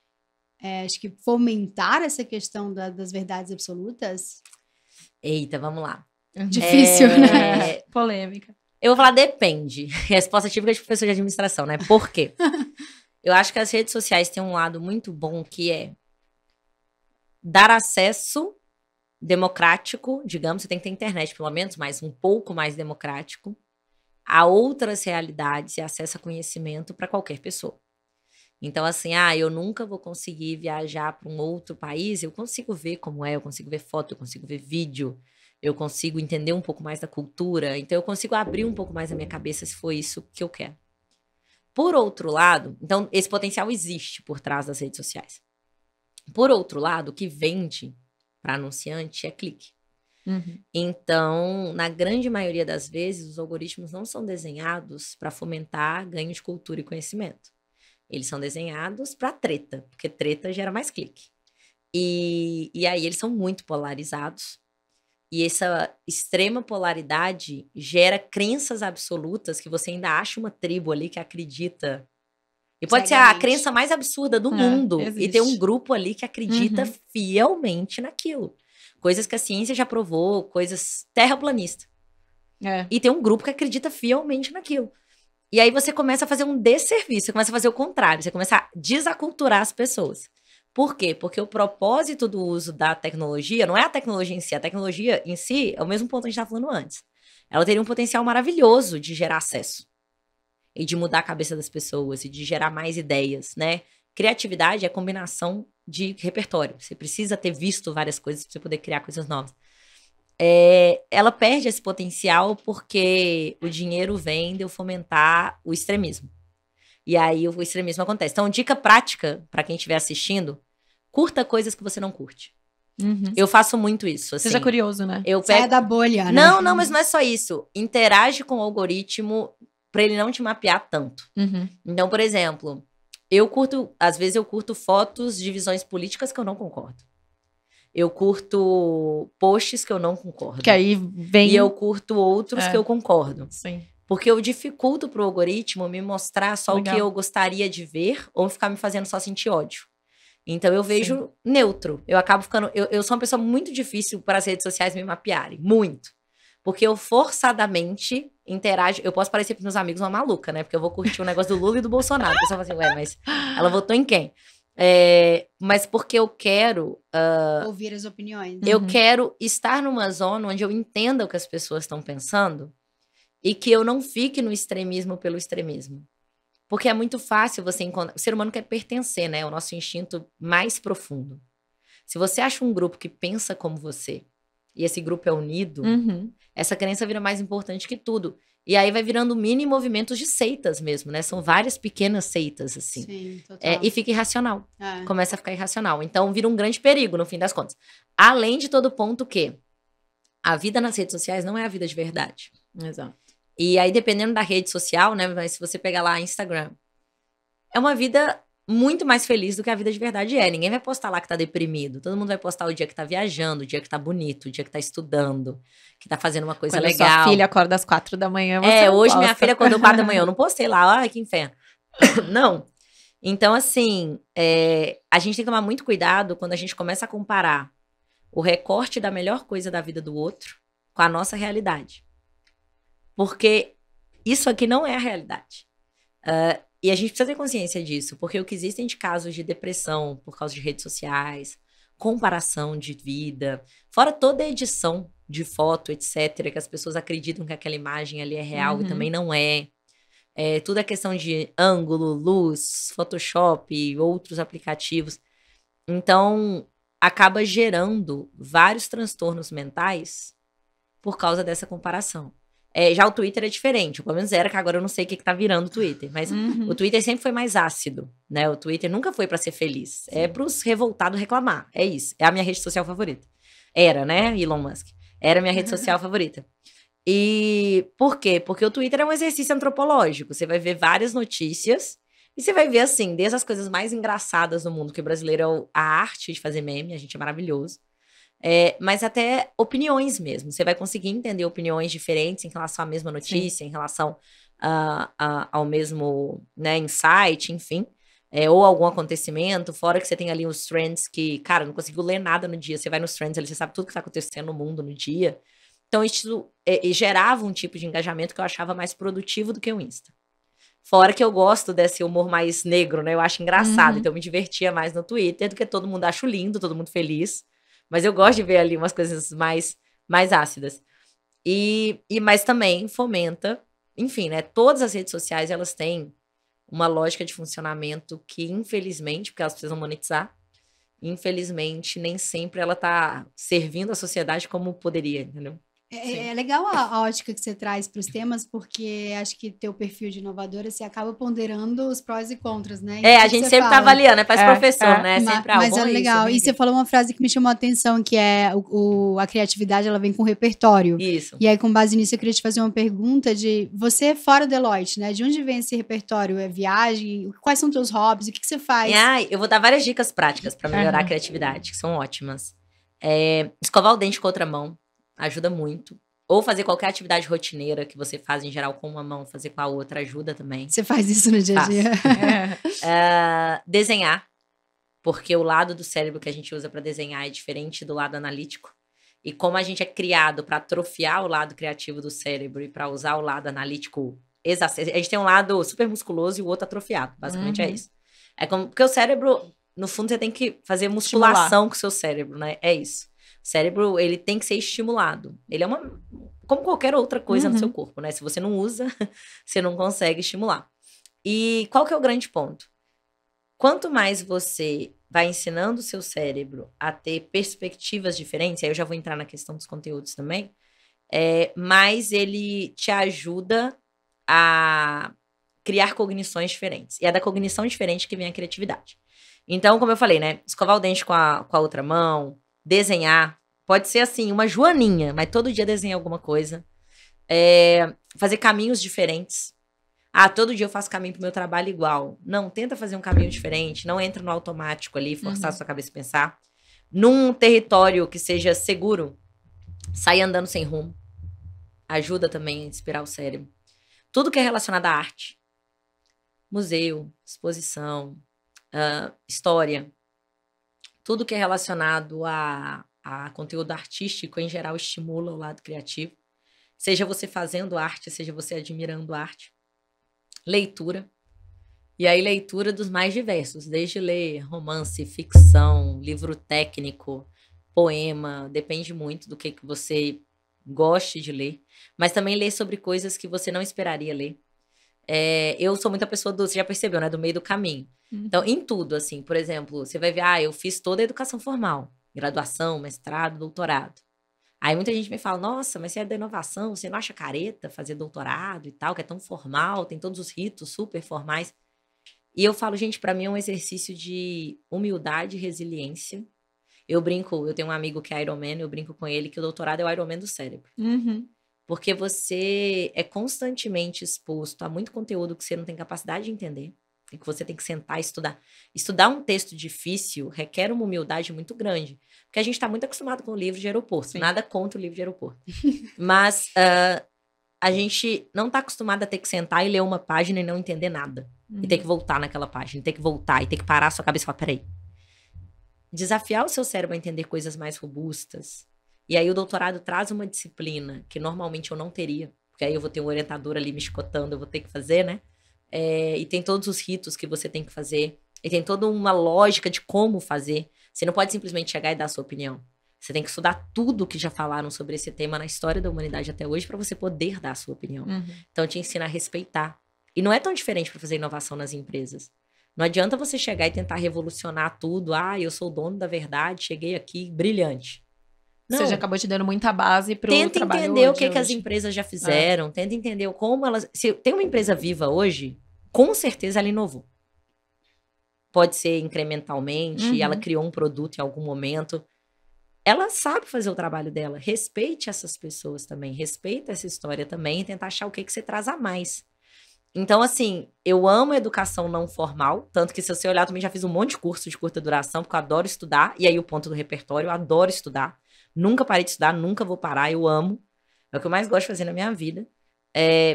Speaker 3: acho que, fomentar essa questão das verdades absolutas?
Speaker 2: Eita, vamos lá.
Speaker 3: Difícil, né?
Speaker 1: Polêmica.
Speaker 2: Eu vou falar depende. Resposta típica de professor de administração, né? Por quê? Eu acho que as redes sociais têm um lado muito bom que é dar acesso democrático, digamos, você tem que ter internet pelo menos, mas um pouco mais democrático, a outras realidades e acesso a conhecimento para qualquer pessoa. Então, assim, eu nunca vou conseguir viajar para um outro país, eu consigo ver como eu consigo ver foto, eu consigo ver vídeo, eu consigo entender um pouco mais da cultura, então eu consigo abrir um pouco mais a minha cabeça se for isso que eu quero. Por outro lado, então esse potencial existe por trás das redes sociais. Por outro lado, o que vende para anunciante é clique. Então, na grande maioria das vezes, os algoritmos não são desenhados para fomentar ganho de cultura e conhecimento. Eles são desenhados para treta, porque treta gera mais clique. E aí eles são muito polarizados. E essa extrema polaridade gera crenças absolutas que você ainda acha uma tribo ali que acredita. E pode ser a crença mais absurda do mundo.
Speaker 1: Existe.
Speaker 2: E tem um grupo ali que acredita fielmente naquilo. Coisas que a ciência já provou, coisas terraplanista. E tem um grupo que acredita fielmente naquilo. E aí você começa a fazer um desserviço, você começa a fazer o contrário, você começa a desaculturar as pessoas. Por quê? Porque o propósito do uso da tecnologia não é a tecnologia em si. A tecnologia em si é o mesmo ponto que a gente estava falando antes. Ela teria um potencial maravilhoso de gerar acesso. E de mudar a cabeça das pessoas, e de gerar mais ideias, né? Criatividade é combinação de repertório. Você precisa ter visto várias coisas para você poder criar coisas novas. Ela perde esse potencial porque o dinheiro vem de eu fomentar o extremismo. E aí o extremismo acontece. Então, dica prática para quem estiver assistindo, curta coisas que você não curte. Eu faço muito isso. Assim.
Speaker 1: Seja curioso, né?
Speaker 3: Saia da bolha, né?
Speaker 2: Não, mas não é só isso. Interage com o algoritmo para ele não te mapear tanto. Então, por exemplo, às vezes eu curto fotos de visões políticas que eu não concordo. Eu curto posts que eu não concordo.
Speaker 1: Que aí vem...
Speaker 2: E eu curto outros que eu concordo.
Speaker 1: Sim.
Speaker 2: Porque eu dificulto pro algoritmo me mostrar só o que eu gostaria de ver ou ficar me fazendo só sentir ódio. Então eu vejo neutro. Eu acabo ficando... Eu sou uma pessoa muito difícil para as redes sociais me mapearem. Muito. Porque eu forçadamente interajo. Eu posso parecer pros meus amigos uma maluca, né? Porque eu vou curtir o negócio do Lula e do Bolsonaro. A pessoa fala assim, mas ela votou em quem? Mas porque eu quero...
Speaker 3: ouvir as opiniões.
Speaker 2: Eu quero estar numa zona onde eu entenda o que as pessoas estão pensando e que eu não fique no extremismo pelo extremismo. Porque é muito fácil você encontrar... O ser humano quer pertencer, né? É o nosso instinto mais profundo. Se você acha um grupo que pensa como você e esse grupo é unido, essa crença vira mais importante que tudo. E aí vai virando mini movimentos de seitas mesmo, né? São várias pequenas seitas, assim.
Speaker 3: Sim, total.
Speaker 2: E fica irracional. Começa a ficar irracional. Então, vira um grande perigo, no fim das contas. Além de todo ponto que a vida nas redes sociais não é a vida de verdade.
Speaker 1: Exato.
Speaker 2: E aí, dependendo da rede social, né? Mas se você pegar lá Instagram, é uma vida muito mais feliz do que a vida de verdade é. Ninguém vai postar lá que tá deprimido. Todo mundo vai postar o dia que tá viajando, o dia que tá bonito, o dia que tá estudando, que tá fazendo uma coisa legal.
Speaker 1: Sua filha acorda às 4 da manhã, você
Speaker 2: hoje minha filha acordou 4 da manhã. Eu não postei lá, ai, que inferno. Não. Então, assim, a gente tem que tomar muito cuidado quando a gente começa a comparar o recorte da melhor coisa da vida do outro com a nossa realidade. Porque isso aqui não é a realidade. E a gente precisa ter consciência disso, porque o que existem de casos de depressão por causa de redes sociais, comparação de vida, fora toda a edição de foto, etc., que as pessoas acreditam que aquela imagem ali é real e também não é. Tudo é questão de ângulo, luz, Photoshop e outros aplicativos. Então, acaba gerando vários transtornos mentais por causa dessa comparação. Já o Twitter é diferente, pelo menos era, que agora eu não sei o que tá virando o Twitter, mas o Twitter sempre foi mais ácido, né? O Twitter nunca foi pra ser feliz, é pros revoltados reclamar, é isso, é a minha rede social favorita. Era, né, Elon Musk? Era a minha rede social favorita. E por quê? Porque o Twitter é um exercício antropológico, você vai ver várias notícias e você vai ver, assim, desde as coisas mais engraçadas do mundo, que o brasileiro é a arte de fazer meme, a gente é maravilhoso. Mas até opiniões mesmo. Você vai conseguir entender opiniões diferentes em relação à mesma notícia, em relação ao mesmo, né, insight, enfim. Ou algum acontecimento, fora que você tem ali os trends que, cara, não conseguiu ler nada no dia. Você vai nos trends ali, você sabe tudo que tá acontecendo no mundo no dia. Então, isso gerava um tipo de engajamento que eu achava mais produtivo do que o Insta. Fora que eu gosto desse humor mais negro, né? Eu acho engraçado. Então, eu me divertia mais no Twitter do que todo mundo acha lindo, todo mundo feliz. Mas eu gosto de ver ali umas coisas mais ácidas. Mas também fomenta, enfim, né? Todas as redes sociais, elas têm uma lógica de funcionamento que, infelizmente, porque elas precisam monetizar, infelizmente, nem sempre ela tá servindo a sociedade como poderia, entendeu?
Speaker 3: É legal a ótica que você traz para os temas, porque acho que teu perfil de inovadora, você acaba ponderando os prós e contras, né?
Speaker 2: É, a gente sempre tá avaliando, parece professor, né? Sempre,
Speaker 3: mas é legal. E você falou uma frase que me chamou a atenção, que é a criatividade, ela vem com repertório.
Speaker 2: Isso.
Speaker 3: E aí, com base nisso, eu queria te fazer uma pergunta de, você é fora do Deloitte, né? De onde vem esse repertório? É viagem? Quais são teus hobbies? O que você faz?
Speaker 2: Eu vou dar várias dicas práticas para melhorar a criatividade, que são ótimas. Escovar o dente com outra mão ajuda muito. Ou fazer qualquer atividade rotineira que você faz, em geral, com uma mão, fazer com a outra ajuda também.
Speaker 3: Você faz isso no dia a dia?
Speaker 2: Desenhar, porque o lado do cérebro que a gente usa para desenhar é diferente do lado analítico. E como a gente é criado para atrofiar o lado criativo do cérebro e para usar o lado analítico, a gente tem um lado super musculoso e o outro atrofiado. Basicamente é isso. Porque o cérebro, no fundo, você tem que fazer musculação com o seu cérebro, né? É isso. O cérebro, ele tem que ser estimulado. Ele é como qualquer outra coisa no seu corpo, né? Se você não usa, você não consegue estimular. E qual que é o grande ponto? Quanto mais você vai ensinando o seu cérebro a ter perspectivas diferentes, aí eu já vou entrar na questão dos conteúdos também, mais ele te ajuda a criar cognições diferentes. E é da cognição diferente que vem a criatividade. Então, como eu falei, né? Escovar o dente com a outra mão, desenhar, pode ser assim, uma joaninha, mas todo dia desenha alguma coisa. Fazer caminhos diferentes. Todo dia eu faço caminho pro meu trabalho igual. Não, tenta fazer um caminho diferente, não entra no automático ali, forçar a sua cabeça a pensar. Num território que seja seguro, sair andando sem rumo. Ajuda também a inspirar o cérebro. Tudo que é relacionado à arte. Museu, exposição, história. Tudo que é relacionado a conteúdo artístico, em geral, estimula o lado criativo. Seja você fazendo arte, seja você admirando arte. Leitura. E aí, leitura dos mais diversos. Desde ler romance, ficção, livro técnico, poema. Depende muito do que você goste de ler. Mas também ler sobre coisas que você não esperaria ler. Eu sou muita pessoa você já percebeu, né? Do meio do caminho. Então, em tudo, assim, por exemplo, você vai ver, eu fiz toda a educação formal, graduação, mestrado, doutorado. Aí muita gente me fala, nossa, mas você é da inovação, você não acha careta fazer doutorado e tal, que é tão formal, tem todos os ritos super formais. E eu falo, gente, pra mim é um exercício de humildade e resiliência. Eu tenho um amigo que é Ironman, eu brinco com ele que o doutorado é o Ironman do cérebro. Porque você é constantemente exposto a muito conteúdo que você não tem capacidade de entender. E que você tem que sentar e estudar. Estudar um texto difícil requer uma humildade muito grande. Porque a gente está muito acostumado com o livro de aeroporto. Sim. Nada contra o livro de aeroporto. Mas a gente não está acostumado a ter que sentar e ler uma página e não entender nada. E ter que voltar naquela página. Ter que voltar e ter que parar a sua cabeça e falar, peraí. Desafiar o seu cérebro a entender coisas mais robustas. E aí o doutorado traz uma disciplina que normalmente eu não teria. Porque aí eu vou ter um orientador ali me chicotando, eu vou ter que fazer, né? E tem todos os ritos que você tem que fazer. E tem toda uma lógica de como fazer. Você não pode simplesmente chegar e dar a sua opinião. Você tem que estudar tudo que já falaram sobre esse tema na história da humanidade até hoje para você poder dar a sua opinião. Então, te ensina a respeitar. E não é tão diferente para fazer inovação nas empresas. Não adianta você chegar e tentar revolucionar tudo. Eu sou o dono da verdade, cheguei aqui brilhante. Não.
Speaker 1: Você já acabou te dando muita base pro
Speaker 2: tenta
Speaker 1: trabalho
Speaker 2: entender o
Speaker 1: que
Speaker 2: as empresas já fizeram. Tenta entender como elas... Se tem uma empresa viva hoje, com certeza ela inovou. Pode ser incrementalmente, ela criou um produto em algum momento. Ela sabe fazer o trabalho dela. Respeite essas pessoas também. Respeita essa história também e tenta achar o que você traz a mais. Então, assim, eu amo a educação não formal. Tanto que, se você olhar, eu também já fiz um monte de curso de curta duração, porque eu adoro estudar. E aí, o ponto do repertório, eu adoro estudar. Nunca parei de estudar, nunca vou parar, eu amo. É o que eu mais gosto de fazer na minha vida.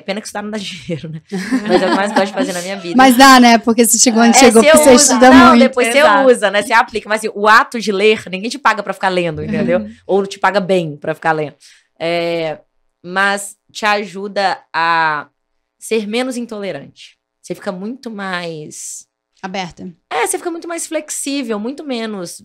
Speaker 2: Pena que estudar não dá dinheiro, né? Mas é o que eu mais gosto de fazer na minha vida.
Speaker 3: Mas dá, né? Porque você chegou onde chegou, porque você estuda muito.
Speaker 2: Depois você usa, né? Você aplica. Mas assim, o ato de ler, ninguém te paga pra ficar lendo, entendeu? Ou te paga bem pra ficar lendo. Mas te ajuda a ser menos intolerante. Você fica muito mais...
Speaker 3: aberta.
Speaker 2: Você fica muito mais flexível, muito menos...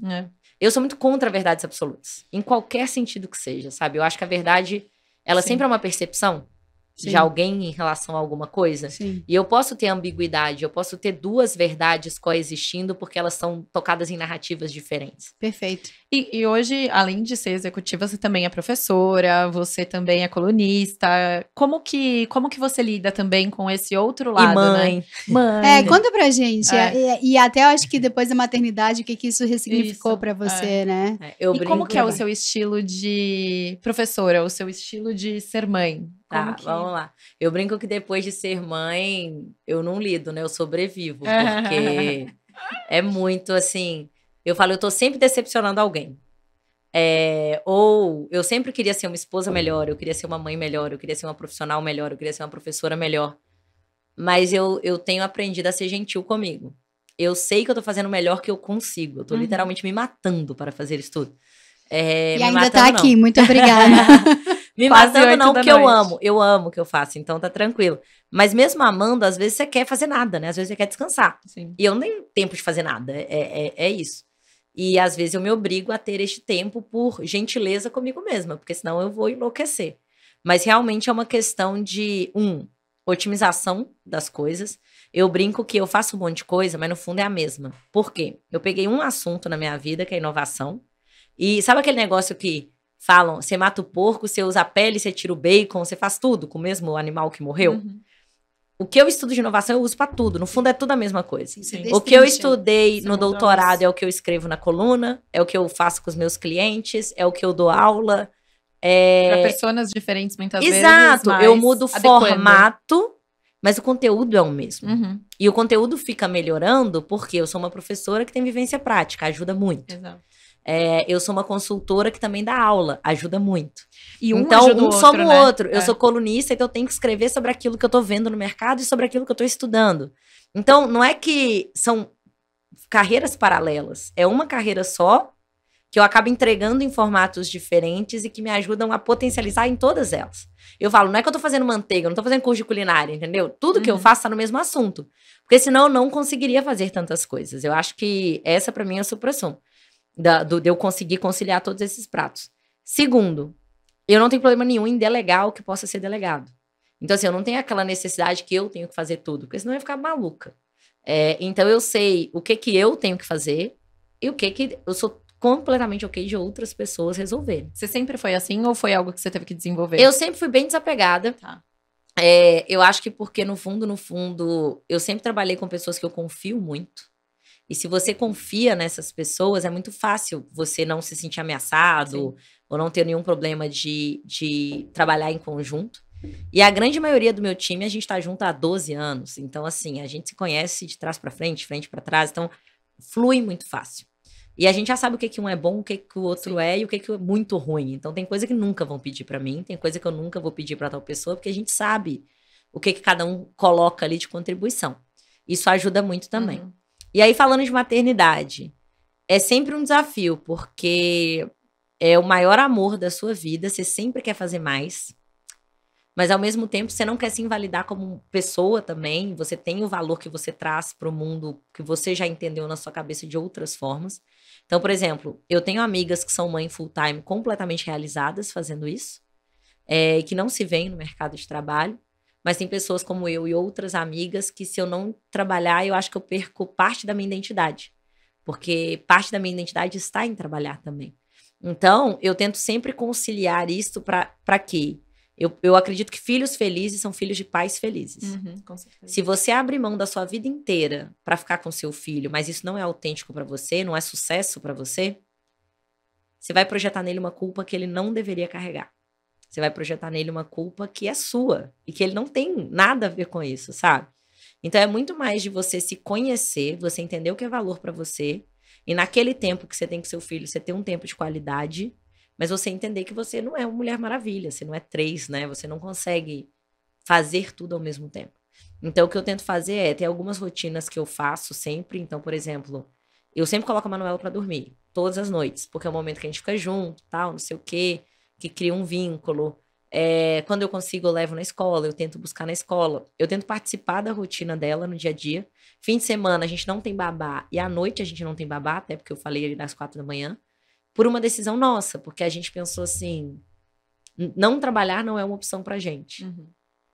Speaker 2: Eu sou muito contra verdades absolutas. Em qualquer sentido que seja, sabe? Eu acho que a verdade, ela sempre é uma percepção.
Speaker 3: Sim.
Speaker 2: de alguém em relação a alguma coisa.
Speaker 3: Sim.
Speaker 2: E eu posso ter ambiguidade, eu posso ter duas verdades coexistindo porque elas são tocadas em narrativas diferentes.
Speaker 3: Perfeito.
Speaker 1: E hoje, além de ser executiva, você também é professora, você também é colunista. Como que você lida também com esse outro lado,
Speaker 2: e mãe.
Speaker 1: né? Mãe.
Speaker 3: Conta pra gente.
Speaker 1: É.
Speaker 3: E até eu acho que depois da maternidade, o que isso ressignificou
Speaker 1: Isso,
Speaker 3: pra você, né?
Speaker 2: Eu
Speaker 1: E
Speaker 2: brinco,
Speaker 1: como que é o seu estilo de professora, o seu estilo de ser mãe?
Speaker 2: Tá, vamos lá. Eu brinco que depois de ser mãe, eu não lido, né? Eu sobrevivo, porque é muito assim. Eu falo, eu tô sempre decepcionando alguém. Ou eu sempre queria ser uma esposa melhor, eu queria ser uma mãe melhor, eu queria ser uma profissional melhor, eu queria ser uma professora melhor. Mas eu tenho aprendido a ser gentil comigo. Eu sei que eu tô fazendo o melhor que eu consigo. Eu tô literalmente me matando para fazer isso tudo.
Speaker 3: E
Speaker 2: Me
Speaker 3: ainda
Speaker 2: matando,
Speaker 3: tá aqui,
Speaker 2: não.
Speaker 3: muito obrigada.
Speaker 2: Me
Speaker 1: Quase
Speaker 2: matando
Speaker 1: 8
Speaker 2: não,
Speaker 1: da
Speaker 2: porque eu
Speaker 1: noite.
Speaker 2: amo. Eu amo o que eu faço, então tá tranquilo. Mas mesmo amando, às vezes você quer fazer nada, né? Às vezes você quer descansar.
Speaker 1: Sim.
Speaker 2: E eu não tenho tempo de fazer nada. É isso. E às vezes eu me obrigo a ter este tempo por gentileza comigo mesma, porque senão eu vou enlouquecer. Mas realmente é uma questão de, otimização das coisas. Eu brinco que eu faço um monte de coisa, mas no fundo é a mesma. Por quê? Eu peguei um assunto na minha vida, que é inovação. E sabe aquele negócio que falam, você mata o porco, você usa a pele, você tira o bacon, você faz tudo com o mesmo animal que morreu?
Speaker 1: Uhum.
Speaker 2: O que eu estudo de inovação eu uso pra tudo. No fundo é tudo a mesma coisa.
Speaker 1: Sim.
Speaker 2: O que eu
Speaker 3: Destrincha.
Speaker 2: estudei
Speaker 1: Você
Speaker 2: no
Speaker 1: mostrou
Speaker 2: doutorado
Speaker 1: isso.
Speaker 2: é o que eu escrevo na coluna, é o que eu faço com os meus clientes, é o que eu dou aula.
Speaker 1: Para pessoas diferentes, muitas vezes.
Speaker 2: Exato,
Speaker 1: mas
Speaker 2: eu mudo o
Speaker 1: adequando.
Speaker 2: formato, mas o conteúdo é o mesmo.
Speaker 1: Uhum.
Speaker 2: E o conteúdo fica melhorando porque eu sou uma professora que tem vivência prática, ajuda muito.
Speaker 1: Exato.
Speaker 2: Eu sou uma consultora que também dá aula, ajuda muito.
Speaker 1: E um
Speaker 2: então,
Speaker 1: ajuda o outro,
Speaker 2: soma o
Speaker 1: né?
Speaker 2: outro. Eu sou colunista, então eu tenho que escrever sobre aquilo que eu tô vendo no mercado e sobre aquilo que eu tô estudando. Então, não é que são carreiras paralelas. É uma carreira só, que eu acabo entregando em formatos diferentes e que me ajudam a potencializar em todas elas. Eu falo, não é que eu tô fazendo manteiga, eu não tô fazendo curso de culinária, entendeu? Tudo que eu faço tá no mesmo assunto. Porque senão eu não conseguiria fazer tantas coisas. Eu acho que essa, pra mim, é o supra-sumo. De eu conseguir conciliar todos esses pratos. Segundo, eu não tenho problema nenhum em delegar o que possa ser delegado. Então, assim, eu não tenho aquela necessidade que eu tenho que fazer tudo, porque senão eu ia ficar maluca. Então, eu sei o que eu tenho que fazer e o que eu sou completamente ok de outras pessoas resolverem.
Speaker 1: Você sempre foi assim ou foi algo que você teve que desenvolver?
Speaker 2: Eu sempre fui bem desapegada.
Speaker 1: Tá.
Speaker 2: Eu acho que porque, no fundo, eu sempre trabalhei com pessoas que eu confio muito. E se você confia nessas pessoas, é muito fácil você não se sentir ameaçado ou não ter nenhum problema de trabalhar em conjunto. E a grande maioria do meu time, a gente tá junto há 12 anos. Então, assim, a gente se conhece de trás para frente para trás. Então, flui muito fácil. E a gente já sabe o que um é bom, o que o outro é e o que é muito ruim. Então, tem coisa que nunca vão pedir para mim, tem coisa que eu nunca vou pedir para tal pessoa, porque a gente sabe o que cada um coloca ali de contribuição. Isso ajuda muito também.
Speaker 1: Uhum.
Speaker 2: E aí, falando de maternidade, é sempre um desafio, porque é o maior amor da sua vida, você sempre quer fazer mais, mas ao mesmo tempo você não quer se invalidar como pessoa também, você tem o valor que você traz para o mundo, que você já entendeu na sua cabeça de outras formas. Então, por exemplo, eu tenho amigas que são mãe full-time completamente realizadas fazendo isso, que não se veem no mercado de trabalho. Mas tem pessoas como eu e outras amigas que, se eu não trabalhar, eu acho que eu perco parte da minha identidade. Porque parte da minha identidade está em trabalhar também. Então, eu tento sempre conciliar isso para quê? Eu acredito que filhos felizes são filhos de pais felizes.
Speaker 1: Com certeza.
Speaker 2: Se você abre mão da sua vida inteira para ficar com seu filho, mas isso não é autêntico para você, não é sucesso para você, você vai projetar nele uma culpa que ele não deveria carregar. Você vai projetar nele uma culpa que é sua e que ele não tem nada a ver com isso, sabe? Então é muito mais de você se conhecer, você entender o que é valor pra você e naquele tempo que você tem com seu filho, você ter um tempo de qualidade, mas você entender que você não é uma Mulher Maravilha, você não é 3, né? Você não consegue fazer tudo ao mesmo tempo. Então o que eu tento fazer é ter algumas rotinas que eu faço sempre. Então, por exemplo, eu sempre coloco a Manuela pra dormir, todas as noites, porque é o momento que a gente fica junto, tal, não sei o quê, que cria um vínculo. Quando eu consigo, eu levo na escola, eu tento buscar na escola. Eu tento participar da rotina dela no dia a dia. Fim de semana, a gente não tem babá. E à noite a gente não tem babá, até porque eu falei ali das 4 da manhã. Por uma decisão nossa, porque a gente pensou assim, não trabalhar não é uma opção pra gente.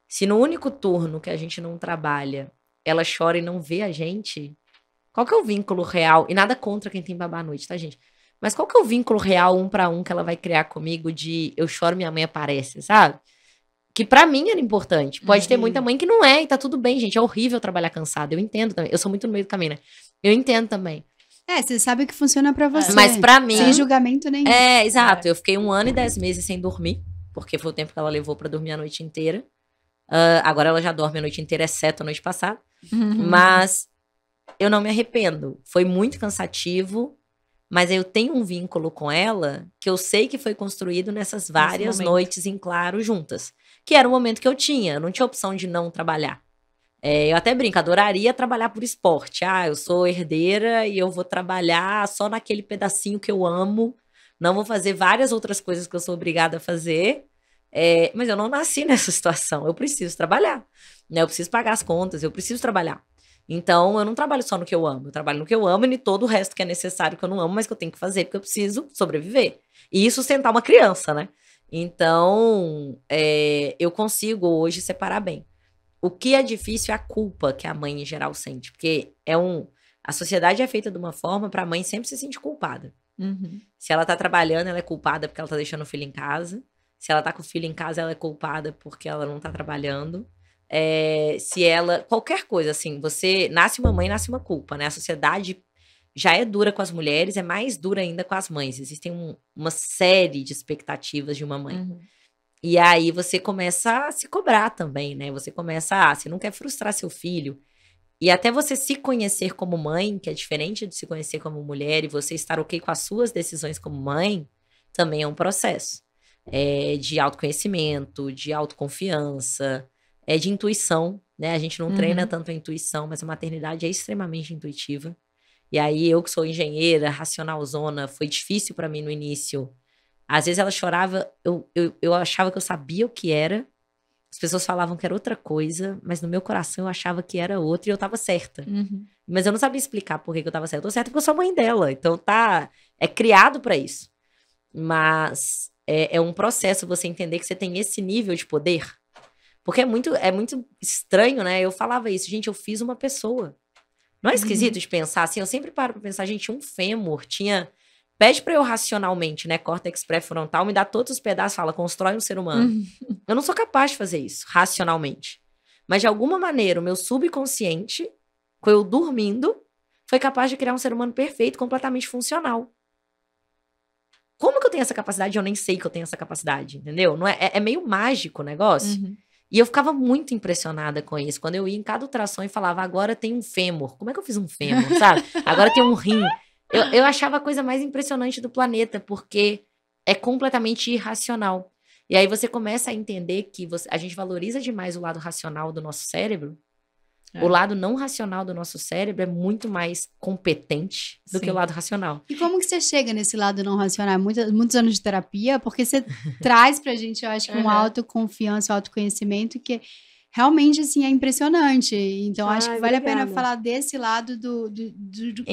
Speaker 2: Se no único turno que a gente não trabalha, ela chora e não vê a gente, qual que é o vínculo real? E nada contra quem tem babá à noite, tá, gente? Mas qual que é o vínculo real, 1 para 1, que ela vai criar comigo de eu choro, minha mãe aparece, sabe? Que pra mim era importante. Pode ter muita mãe que não é, e tá tudo bem, gente. É horrível trabalhar cansada, eu entendo também. Eu sou muito no meio do caminho, né? Eu entendo também.
Speaker 3: Você sabe o que funciona pra você.
Speaker 2: Mas pra mim...
Speaker 3: Sem julgamento nenhum.
Speaker 2: Exato. Eu fiquei 1 ano e 10 meses sem dormir, porque foi o tempo que ela levou pra dormir a noite inteira. Agora ela já dorme a noite inteira, exceto a noite passada. Mas eu não me arrependo. Foi muito cansativo, mas eu tenho um vínculo com ela que eu sei que foi construído nessas várias noites em claro juntas. Que era o momento que eu tinha. Eu não tinha opção de não trabalhar. Eu até brinco, adoraria trabalhar por esporte. Eu sou herdeira e eu vou trabalhar só naquele pedacinho que eu amo. Não vou fazer várias outras coisas que eu sou obrigada a fazer. Mas eu não nasci nessa situação. Eu preciso trabalhar. Né? Eu preciso pagar as contas, eu preciso trabalhar. Então, eu não trabalho só no que eu amo. Eu trabalho no que eu amo e em todo o resto que é necessário que eu não amo, mas que eu tenho que fazer porque eu preciso sobreviver. E sustentar uma criança, né? Então, eu consigo hoje separar bem. O que é difícil é a culpa que a mãe, em geral, sente. Porque a sociedade é feita de uma forma para a mãe sempre se sentir culpada. Se ela tá trabalhando, ela é culpada porque ela tá deixando o filho em casa. Se ela tá com o filho em casa, ela é culpada porque ela não tá trabalhando. Se ela... Qualquer coisa, assim. Você nasce uma mãe, nasce uma culpa, né? A sociedade já é dura com as mulheres, é mais dura ainda com as mães. Existem uma série de expectativas de uma mãe. E aí você começa a se cobrar também, né? Você começa você não quer frustrar seu filho. E até você se conhecer como mãe, que é diferente de se conhecer como mulher, e você estar ok com as suas decisões como mãe, também é um processo. De autoconhecimento, de autoconfiança, de intuição, né? A gente não treina tanto a intuição, mas a maternidade é extremamente intuitiva. E aí eu que sou engenheira, racionalzona, foi difícil pra mim no início. Às vezes ela chorava, eu achava que eu sabia o que era. As pessoas falavam que era outra coisa, mas no meu coração eu achava que era outra e eu tava certa. Mas eu não sabia explicar por que eu tava certa. Eu tô certa porque eu sou mãe dela, então é criado pra isso. Mas é um processo você entender que você tem esse nível de poder. Porque é muito estranho, né? Eu falava isso, gente, eu fiz uma pessoa. Não é esquisito de pensar assim? Eu sempre paro pra pensar, gente, um fêmur pede pra eu racionalmente, né? Córtex pré-frontal, me dá todos os pedaços, fala, constrói um ser humano. Eu não sou capaz de fazer isso, racionalmente. Mas de alguma maneira, o meu subconsciente, com eu dormindo, foi capaz de criar um ser humano perfeito, completamente funcional. Como que eu tenho essa capacidade? Eu nem sei que eu tenho essa capacidade, entendeu? Não é meio mágico o negócio. E eu ficava muito impressionada com isso. Quando eu ia em cada ultrassom e falava, agora tem um fêmur. Como é que eu fiz um fêmur, sabe? Agora tem um rim. Eu achava a coisa mais impressionante do planeta, porque é completamente irracional. E aí você começa a entender que a gente valoriza demais o lado racional do nosso cérebro. O lado não racional do nosso cérebro é muito mais competente do que o lado racional.
Speaker 3: E como que você chega nesse lado não racional? Muitos anos de terapia, porque você traz pra gente, eu acho que uma autoconfiança, um autoconhecimento que realmente, assim, é impressionante. Então, acho que vale a pena falar desse lado do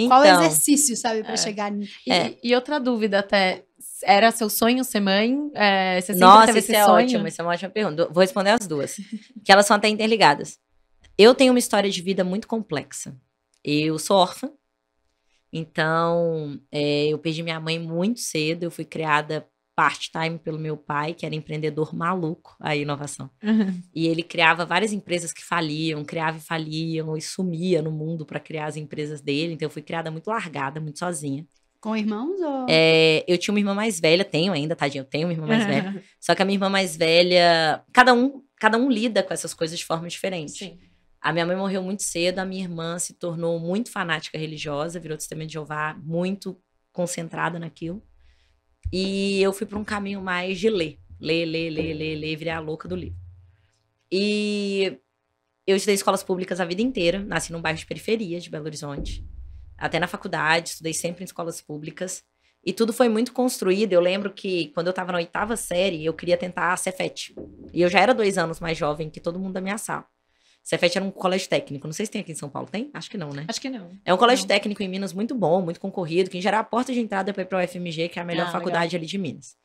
Speaker 3: qual exercício, sabe, pra chegar nisso.
Speaker 1: E outra dúvida até, era seu sonho ser mãe? Você sempre
Speaker 2: Nossa,
Speaker 1: teve
Speaker 2: isso
Speaker 1: esse
Speaker 2: é
Speaker 1: sonho?
Speaker 2: ótimo, isso é uma ótima pergunta. Vou responder as duas, que elas são até interligadas. Eu tenho uma história de vida muito complexa. Eu sou órfã, então eu perdi minha mãe muito cedo, eu fui criada part-time pelo meu pai, que era empreendedor maluco, a inovação. E ele criava várias empresas que faliam, criava e faliam, e sumia no mundo para criar as empresas dele. Então eu fui criada muito largada, muito sozinha.
Speaker 3: Com irmãos ou...
Speaker 2: Eu tinha uma irmã mais velha, tenho ainda, tadinha, eu tenho uma irmã mais velha. Só que a minha irmã mais velha, cada um lida com essas coisas de forma diferente.
Speaker 1: Sim.
Speaker 2: A minha mãe morreu muito cedo, a minha irmã se tornou muito fanática religiosa, virou testemunha de Jeová, muito concentrada naquilo. E eu fui para um caminho mais de ler, virei a louca do livro. E eu estudei escolas públicas a vida inteira, nasci num bairro de periferia de Belo Horizonte. Até na faculdade, estudei sempre em escolas públicas. E tudo foi muito construído. Eu lembro que quando eu estava na 8ª série, eu queria tentar a Cefet. E eu já era 2 anos mais jovem que todo mundo da minha sala. Cefet era um colégio técnico. Não sei se tem aqui em São Paulo. Tem? Acho que não, né?
Speaker 1: Acho que não.
Speaker 2: É um colégio técnico em Minas muito bom, muito concorrido, que em geral é a porta de entrada para ir para o UFMG, que é a melhor faculdade ali de Minas.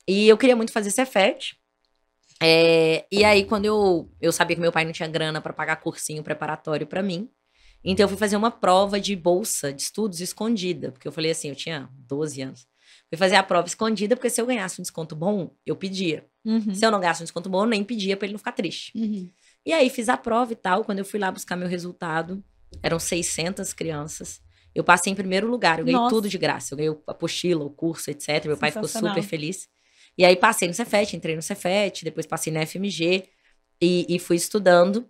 Speaker 2: E eu queria muito fazer Cefet. E aí, quando eu sabia que meu pai não tinha grana pra pagar cursinho preparatório pra mim, então eu fui fazer uma prova de bolsa de estudos escondida, porque eu falei assim, eu tinha 12 anos. Fui fazer a prova escondida, porque se eu ganhasse um desconto bom, eu pedia. Se eu não ganhasse um desconto bom, eu nem pedia pra ele não ficar triste. E aí, fiz a prova e tal. Quando eu fui lá buscar meu resultado, eram 600 crianças. Eu passei em primeiro lugar, eu ganhei tudo de graça. Eu ganhei a apostila, o curso, etc. Meu pai ficou super feliz. E aí, passei no Cefet, entrei no Cefet, depois passei na FMG e fui estudando.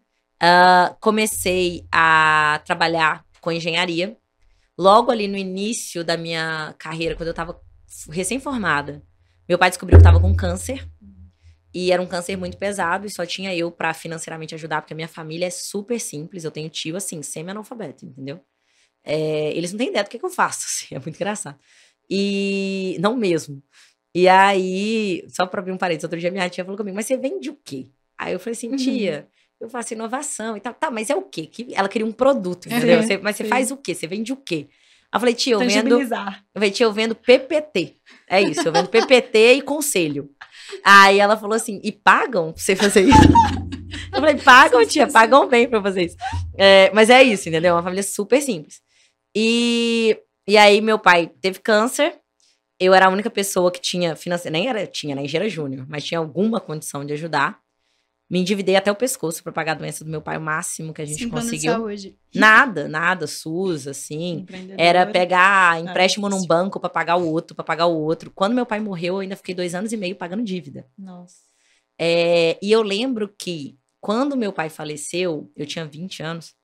Speaker 2: Comecei a trabalhar com engenharia. Logo ali no início da minha carreira, quando eu tava recém-formada, meu pai descobriu que eu tava com câncer. E era um câncer muito pesado e só tinha eu pra financeiramente ajudar, porque a minha família é super simples. Eu tenho tio, assim, semi-analfabeto, entendeu? Eles não têm ideia do que eu faço, assim, é muito engraçado. E não mesmo. E aí, só pra abrir um parênteses, outro dia minha tia falou comigo, mas você vende o quê? Aí eu falei assim, tia, eu faço inovação e tal. Tá, mas é o quê? Ela queria um produto, entendeu? Mas você faz o quê? Você vende o quê? Aí eu falei, tia, eu vendo PPT. É isso, eu vendo PPT e conselho. Aí ela falou assim, e pagam pra você fazer isso? Eu falei, pagam, tia, pagam bem pra fazer isso. Mas é isso, entendeu? Uma família super simples. E aí meu pai teve câncer. Eu era a única pessoa que tinha tinha na engenheira júnior, mas tinha alguma condição de ajudar. Me endividei até o pescoço pra pagar a doença do meu pai, o máximo que a gente conseguiu.
Speaker 3: Saúde.
Speaker 2: Nada, SUS, assim. Era pegar empréstimo num banco pra pagar o outro, Quando meu pai morreu, eu ainda fiquei 2 anos e meio pagando dívida.
Speaker 1: Nossa.
Speaker 2: E eu lembro que quando meu pai faleceu, eu tinha 20 anos,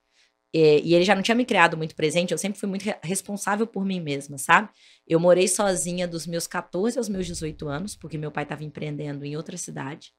Speaker 2: e ele já não tinha me criado muito presente, eu sempre fui muito responsável por mim mesma, sabe? Eu morei sozinha dos meus 14 aos meus 18 anos, porque meu pai estava empreendendo em outra cidade.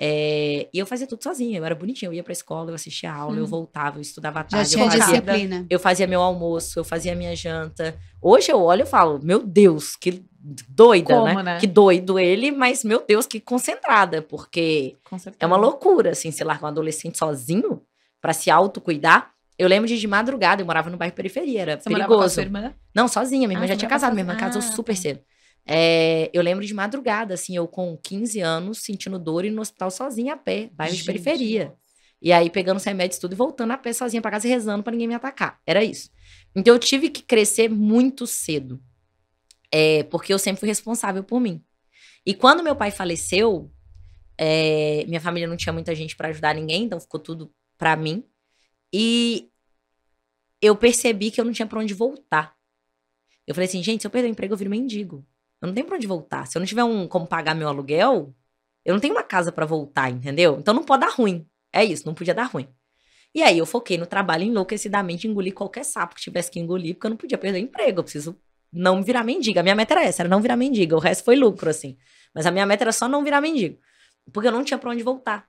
Speaker 2: E eu fazia tudo sozinha, eu era bonitinha, eu ia pra escola, eu assistia a aula, eu voltava, eu estudava à tarde,
Speaker 3: Já tinha disciplina.
Speaker 2: eu fazia meu almoço, eu fazia minha janta. Hoje eu olho e falo, meu Deus, que doida, né? Que doido ele, mas meu Deus, que concentrada, porque é uma loucura, assim, você larga um adolescente sozinho pra se autocuidar. Eu lembro de madrugada, eu morava no bairro periferia, era perigoso.
Speaker 1: Morava com a sua irmã?
Speaker 2: Não, sozinha, minha irmã já tinha casado, minha irmã casou super cedo. Eu lembro de madrugada, assim, eu com 15 anos, sentindo dor e no hospital sozinha a pé, bairro de periferia. E aí pegando os remédios tudo e voltando a pé sozinha pra casa e rezando pra ninguém me atacar. Era isso. Então eu tive que crescer muito cedo, porque eu sempre fui responsável por mim. E quando meu pai faleceu, minha família não tinha muita gente pra ajudar ninguém, então ficou tudo pra mim. E eu percebi que eu não tinha pra onde voltar. Eu falei assim, gente, se eu perder o emprego, eu viro mendigo. Eu não tenho pra onde voltar. Se eu não tiver como pagar meu aluguel, eu não tenho uma casa pra voltar, entendeu? Então não pode dar ruim. É isso, não podia dar ruim. E aí eu foquei no trabalho enlouquecidamente, engoli qualquer sapo que tivesse que engolir, porque eu não podia perder o emprego. Eu preciso não virar mendiga. A minha meta era essa, era não virar mendiga. O resto foi lucro, assim. Mas a minha meta era só não virar mendigo. Porque eu não tinha pra onde voltar.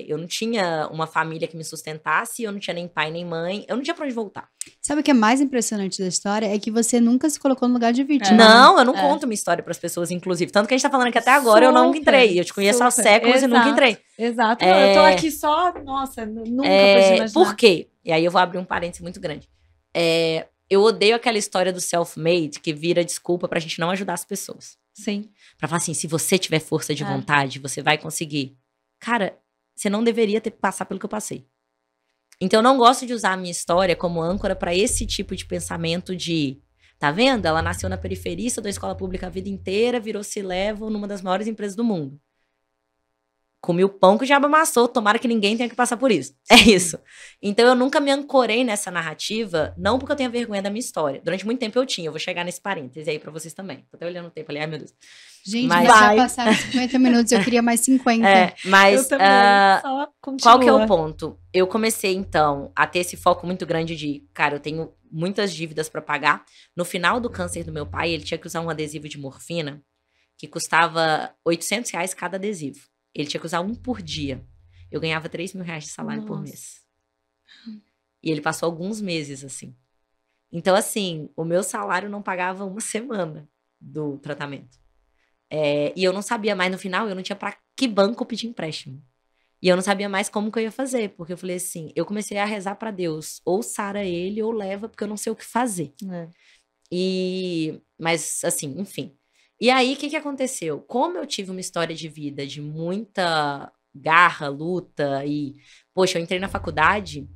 Speaker 2: Eu não tinha uma família que me sustentasse, eu não tinha nem pai nem mãe, eu não tinha pra onde voltar.
Speaker 3: Sabe o que é mais impressionante da história? É que você nunca se colocou no lugar de vítima.
Speaker 2: Não, eu não conto minha história pras pessoas, inclusive. Tanto que a gente tá falando aqui até agora, eu nunca entrei. Eu te conheço há séculos e nunca entrei.
Speaker 1: Exato. Eu tô aqui só, nossa, nunca pude imaginar.
Speaker 2: Por quê? E aí eu vou abrir um parênteses muito grande. Eu odeio aquela história do self-made que vira desculpa pra gente não ajudar as pessoas.
Speaker 1: Sim.
Speaker 2: Pra falar assim, se você tiver força de vontade, você vai conseguir. Cara, você não deveria ter que passar pelo que eu passei. Então, eu não gosto de usar a minha história como âncora pra esse tipo de pensamento de... Tá vendo? Ela nasceu na periferia, estudou escola pública a vida inteira, virou C-level numa das maiores empresas do mundo. Comi o pão que o diabo amassou, tomara que ninguém tenha que passar por isso. É isso. Então, eu nunca me ancorei nessa narrativa, não porque eu tenha vergonha da minha história. Durante muito tempo eu tinha, eu vou chegar nesse parêntese aí pra vocês também. Tô até olhando o tempo ali, ai meu Deus.
Speaker 3: Gente, mas já passaram 50 minutos, eu queria mais 50.
Speaker 2: Mas
Speaker 1: eu também, só
Speaker 2: qual que é o ponto? Eu comecei, então, a ter esse foco muito grande de, cara, eu tenho muitas dívidas pra pagar. No final do câncer do meu pai, ele tinha que usar um adesivo de morfina que custava R$800 cada adesivo. Ele tinha que usar um por dia. Eu ganhava R$3.000 de salário por mês. E ele passou alguns meses, assim. Então, assim, o meu salário não pagava uma semana do tratamento. E eu não sabia mais, no final, eu não tinha pra que banco pedir empréstimo. E eu não sabia mais como que eu ia fazer. Porque eu falei assim, eu comecei a rezar pra Deus. Ou sara ele, ou leva, porque eu não sei o que fazer. Mas, assim, enfim. E aí, o que aconteceu? Como eu tive uma história de vida de muita garra, luta e... Poxa, eu entrei na faculdade,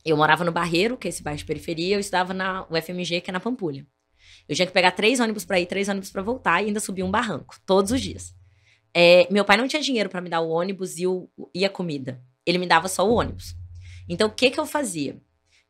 Speaker 2: eu morava no Barreiro, que é esse bairro de periferia, eu estudava na UFMG, que é na Pampulha. Eu tinha que pegar 3 ônibus pra ir, 3 ônibus pra voltar e ainda subir um barranco, todos os dias. Meu pai não tinha dinheiro pra me dar o ônibus e a comida. Ele me dava só o ônibus. Então, o que eu fazia?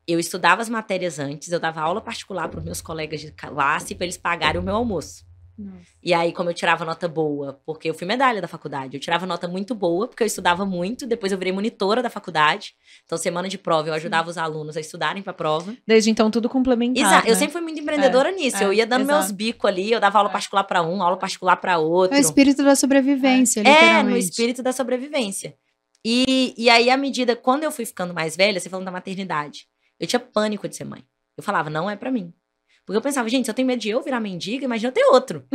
Speaker 2: Eu estudava as matérias antes, eu dava aula particular para os meus colegas de classe para eles pagarem o meu almoço.
Speaker 1: Nossa.
Speaker 2: E aí, como eu tirava nota boa, porque eu fui medalha da faculdade, eu tirava nota muito boa, porque eu estudava muito, depois eu virei monitora da faculdade. Então, semana de prova, eu ajudava os alunos a estudarem para a prova.
Speaker 1: Desde então, tudo complementar,
Speaker 2: Exato.
Speaker 1: né?
Speaker 2: Eu sempre fui muito empreendedora nisso. Eu ia dando meus bicos ali, eu dava aula particular para um, aula particular para outro.
Speaker 3: É o espírito da sobrevivência, literalmente.
Speaker 2: No espírito da sobrevivência. E aí, à medida, quando eu fui ficando mais velha, você falando da maternidade, eu tinha pânico de ser mãe. Eu falava, não é pra mim. Porque eu pensava, gente, se eu tenho medo de eu virar mendiga, imagina eu ter outro.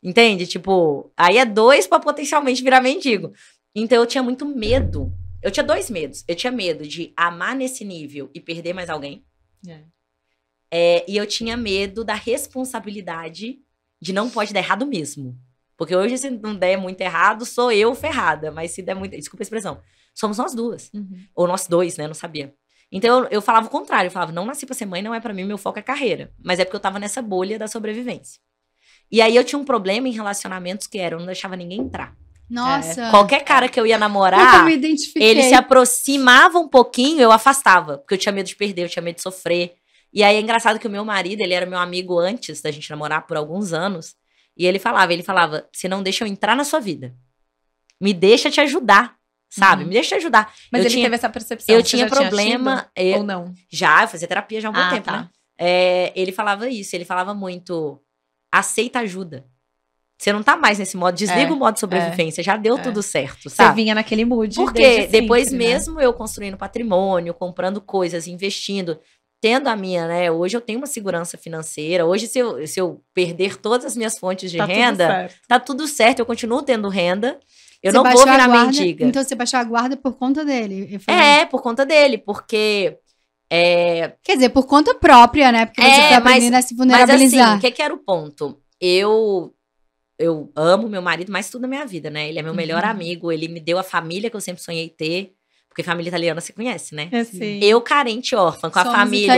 Speaker 2: Entende? Tipo, aí é 2 pra potencialmente virar mendigo. Então eu tinha muito medo. Eu tinha 2 medos. Eu tinha medo de amar nesse nível e perder mais alguém. E eu tinha medo da responsabilidade de não pode dar errado mesmo. Porque hoje, se não der muito errado, sou eu ferrada. Mas se der muito... Desculpa a expressão. Somos nós duas. Ou nós dois, né? Não sabia. Então, eu falava o contrário. Eu falava, não nasci pra ser mãe, não é pra mim, meu foco é carreira. Mas é porque eu tava nessa bolha da sobrevivência. E aí, eu tinha um problema em relacionamentos que era, eu não deixava ninguém entrar.
Speaker 3: Nossa.
Speaker 2: Qualquer cara que eu ia namorar,
Speaker 3: eu me identifiquei.
Speaker 2: ele se aproximava um pouquinho, eu afastava. Porque eu tinha medo de perder, eu tinha medo de sofrer. E aí, é engraçado que o meu marido, ele era meu amigo antes da gente namorar por alguns anos. E ele falava, você não deixa eu entrar na sua vida. Me deixa te ajudar, sabe? Me deixa te ajudar.
Speaker 1: Mas ele teve essa percepção.
Speaker 2: Eu tinha problema.
Speaker 1: Ou não?
Speaker 2: Já, eu fazia terapia já há um bom tempo,
Speaker 1: tá.
Speaker 2: né? Ele falava isso, ele falava muito, aceita ajuda. Você não tá mais nesse modo, desliga o modo sobrevivência, já deu tudo certo, sabe?
Speaker 1: Você vinha naquele mood.
Speaker 2: Porque depois mesmo eu construindo patrimônio, comprando coisas, investindo, tendo a minha, né? Hoje eu tenho uma segurança financeira. Hoje, se eu perder todas as minhas fontes de renda, tá tudo certo. Eu continuo tendo renda. Eu não vou virar mendiga.
Speaker 3: Então, você baixou a guarda por conta dele?
Speaker 2: Por conta dele. Porque...
Speaker 3: Quer dizer, por conta própria, né? Porque você tá aprendendo a se vulnerabilizar.
Speaker 2: Mas assim, o que era o ponto? Eu amo meu marido mais tudo na minha vida, né? Ele é meu melhor amigo. Ele me deu a família que eu sempre sonhei ter. Porque família italiana você conhece, né?
Speaker 1: Sim.
Speaker 2: Eu carente órfã com a família.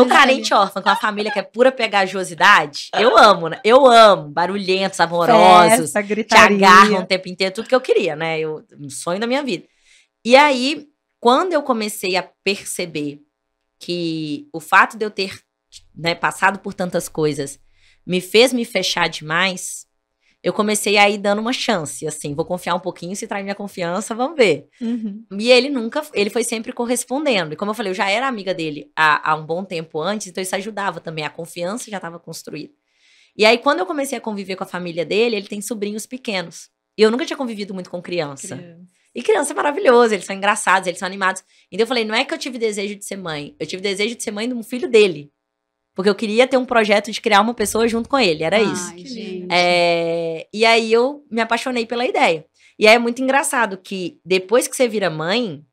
Speaker 2: Carente órfã com a família que é pura pegajosidade. Eu amo, né? Eu amo. Barulhentos, amorosos.
Speaker 1: Festa,
Speaker 2: te agarram o tempo inteiro. Tudo que eu queria, né? Um sonho da minha vida. E aí, quando eu comecei a perceber que o fato de eu ter, né, passado por tantas coisas me fez me fechar demais, eu comecei a ir dando uma chance, assim, vou confiar um pouquinho, se trair minha confiança, vamos ver. E ele foi sempre correspondendo. E como eu falei, eu já era amiga dele há um bom tempo antes, então isso ajudava também, a confiança já estava construída. E aí, quando eu comecei a conviver com a família dele, ele tem sobrinhos pequenos. E eu nunca tinha convivido muito com criança. E criança é maravilhoso, eles são engraçados, eles são animados. Então eu falei, não é que eu tive desejo de ser mãe, eu tive desejo de ser mãe de um filho dele. Porque eu queria ter um projeto de criar uma pessoa junto com ele, era isso.
Speaker 3: Gente.
Speaker 2: E aí eu me apaixonei pela ideia. E aí é muito engraçado que depois que você vira mãe,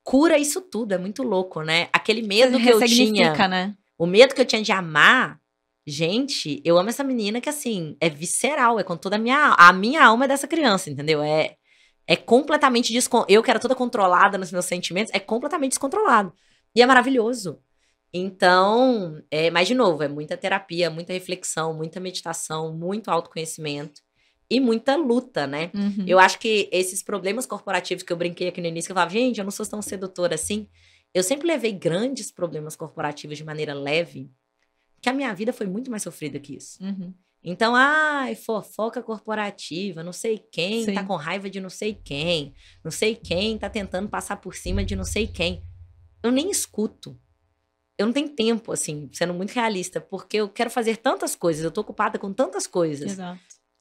Speaker 2: cura isso tudo, é muito louco, né? Aquele medo que eu tinha,
Speaker 1: né?
Speaker 2: o medo que eu tinha de amar, gente, eu amo essa menina que assim, é visceral, é com toda a minha alma é dessa criança, entendeu? É completamente eu que era toda controlada nos meus sentimentos, é completamente descontrolado. E é maravilhoso. Então, mas de novo, é muita terapia, muita reflexão, muita meditação, muito autoconhecimento e muita luta, né? Eu acho que esses problemas corporativos que eu brinquei aqui no início, que eu falava, gente, eu não sou tão sedutora assim. Eu sempre levei grandes problemas corporativos de maneira leve, que a minha vida foi muito mais sofrida que isso. Então, fofoca corporativa, não sei quem tá com raiva de não sei quem tá tentando passar por cima de não sei quem. Eu nem escuto. Eu não tenho tempo, assim, sendo muito realista, porque eu quero fazer tantas coisas, eu tô ocupada com tantas coisas.
Speaker 1: Exato.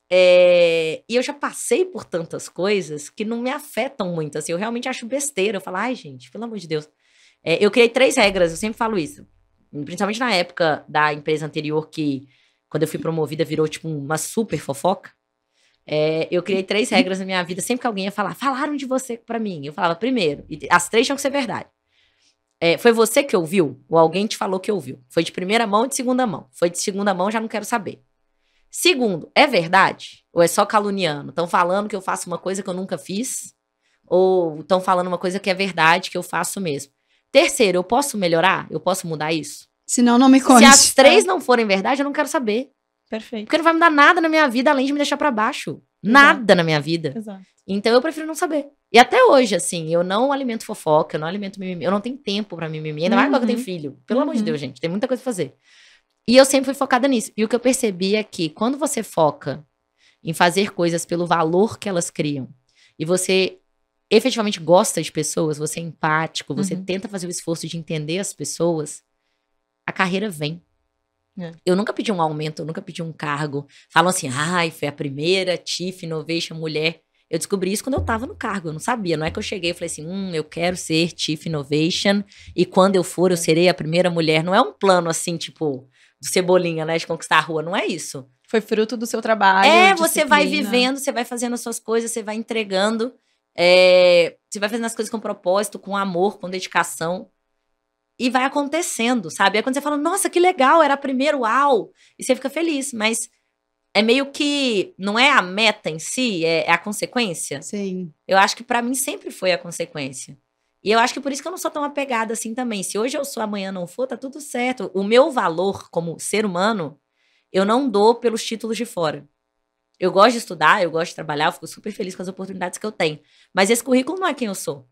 Speaker 2: E eu já passei por tantas coisas que não me afetam muito, assim, eu realmente acho besteira. Eu falo, ai, gente, pelo amor de Deus. Eu criei 3 regras, eu sempre falo isso. Principalmente na época da empresa anterior, que quando eu fui promovida virou, tipo, uma super fofoca. Eu criei 3 regras na minha vida, sempre que alguém ia falar, falaram de você pra mim. Eu falava, primeiro, e as 3 tinham que ser verdade. Foi você que ouviu? Ou alguém te falou que ouviu? Foi de primeira mão ou de segunda mão? Foi de segunda mão, já não quero saber. Segundo, é verdade? Ou é só caluniando? Estão falando que eu faço uma coisa que eu nunca fiz? Ou estão falando uma coisa que é verdade, que eu faço mesmo? Terceiro, eu posso melhorar? Eu posso mudar isso?
Speaker 3: Senão não me
Speaker 2: Se
Speaker 3: conte.
Speaker 2: as 3 não forem verdade, eu não quero saber.
Speaker 1: Perfeito.
Speaker 2: Porque não vai mudar nada na minha vida, além de me deixar pra baixo. Nada na minha vida.
Speaker 1: Exato.
Speaker 2: Então eu prefiro não saber. E até hoje, assim, eu não alimento fofoca, eu não alimento mimimi. Eu não tenho tempo pra mimimi. Ainda mais agora que eu tenho filho. Pelo amor de Deus, gente. Tem muita coisa pra fazer. E eu sempre fui focada nisso. E o que eu percebi é que quando você foca em fazer coisas pelo valor que elas criam, e você efetivamente gosta de pessoas, você é empático, você tenta fazer o esforço de entender as pessoas, a carreira vem. Eu nunca pedi um aumento, eu nunca pedi um cargo. Falam assim, ai, foi a primeira Chief Innovation mulher. Eu descobri isso quando eu tava no cargo, eu não sabia. Não é que eu cheguei e falei assim, eu quero ser Chief Innovation e quando eu for, eu serei a primeira mulher. Não é um plano assim, tipo, do Cebolinha, né, de conquistar a rua, não é isso.
Speaker 1: Foi fruto do seu trabalho.
Speaker 2: Você vai vivendo, você vai fazendo as suas coisas, você vai entregando, você vai fazendo as coisas com propósito, com amor, com dedicação. E vai acontecendo, sabe? Aí quando você fala, nossa, que legal, era a primeira, uau! E você fica feliz, mas é meio que, não é a meta em si, é a consequência.
Speaker 3: Sim.
Speaker 2: Eu acho que pra mim sempre foi a consequência. E eu acho que por isso que eu não sou tão apegada assim também. Se hoje eu sou, amanhã não for, tá tudo certo. O meu valor como ser humano, eu não dou pelos títulos de fora. Eu gosto de estudar, eu gosto de trabalhar, eu fico super feliz com as oportunidades que eu tenho. Mas esse currículo não é quem eu sou.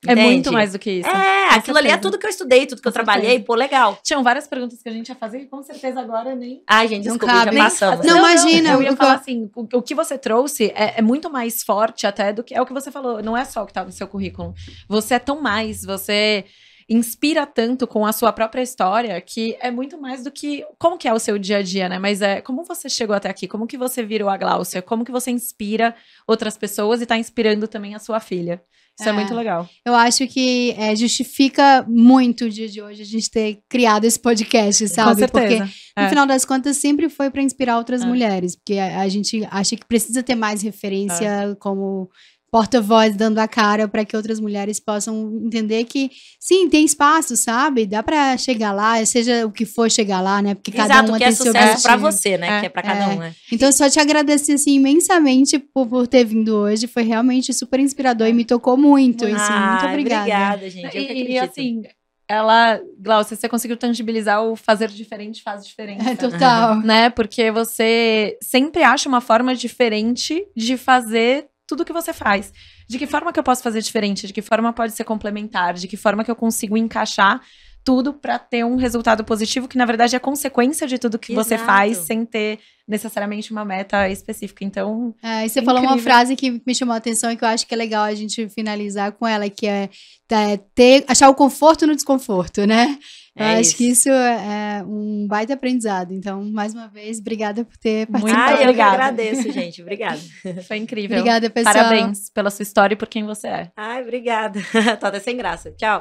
Speaker 1: É muito mais do que isso.
Speaker 2: Aquilo ali é tudo que eu estudei, tudo que eu trabalhei, pô, legal.
Speaker 1: Tinham várias perguntas que a gente ia fazer e com certeza agora nem...
Speaker 2: Ai, gente,
Speaker 3: Não
Speaker 2: desculpa, já
Speaker 3: cabe.
Speaker 2: passamos.
Speaker 3: Não, imagina.
Speaker 1: Eu ia falar assim, o que você trouxe é muito mais forte até do que... É o que você falou, não é só o que tá no seu currículo. Você é tão mais, você inspira tanto com a sua própria história que é muito mais do que... Como que é o seu dia a dia, né? Mas como você chegou até aqui? Como que você virou a Gláucia? Como que você inspira outras pessoas e tá inspirando também a sua filha? Isso é muito legal.
Speaker 3: Eu acho que justifica muito o dia de hoje a gente ter criado esse podcast, sabe?
Speaker 1: Com certeza.
Speaker 3: Porque, no final das contas, sempre foi para inspirar outras mulheres. Porque a gente acha que precisa ter mais referência como porta-voz dando a cara para que outras mulheres possam entender que, sim, tem espaço, sabe? Dá para chegar lá, seja o que for chegar lá, né? Porque cada uma
Speaker 2: que
Speaker 3: tem
Speaker 2: é
Speaker 3: seu
Speaker 2: sucesso pra
Speaker 3: objetivo.
Speaker 2: você, né? Que é pra cada um, né?
Speaker 3: Então, só te agradecer, assim, imensamente por ter vindo hoje. Foi realmente super inspirador e me tocou muito. Assim, muito obrigada.
Speaker 2: Obrigada, gente. Eu que acredito.
Speaker 1: E assim, Gláucia, você conseguiu tangibilizar o fazer diferente faz diferença.
Speaker 3: Total.
Speaker 1: Né? Porque você sempre acha uma forma diferente de fazer tudo que você faz. De que forma que eu posso fazer diferente? De que forma pode ser complementar? De que forma que eu consigo encaixar tudo para ter um resultado positivo, que na verdade é consequência de tudo que você faz, sem ter necessariamente uma meta específica. Então,
Speaker 3: e você falou uma frase que me chamou a atenção e que eu acho que é legal a gente finalizar com ela, que é achar o conforto no desconforto, né? Eu acho que isso é um baita aprendizado. Então, mais uma vez, obrigada por ter participado.
Speaker 2: Eu que agradeço, gente. Obrigada.
Speaker 1: Foi incrível.
Speaker 3: Obrigada, pessoal.
Speaker 1: Parabéns pela sua história e por quem você é.
Speaker 2: Obrigada. Tô até sem graça. Tchau.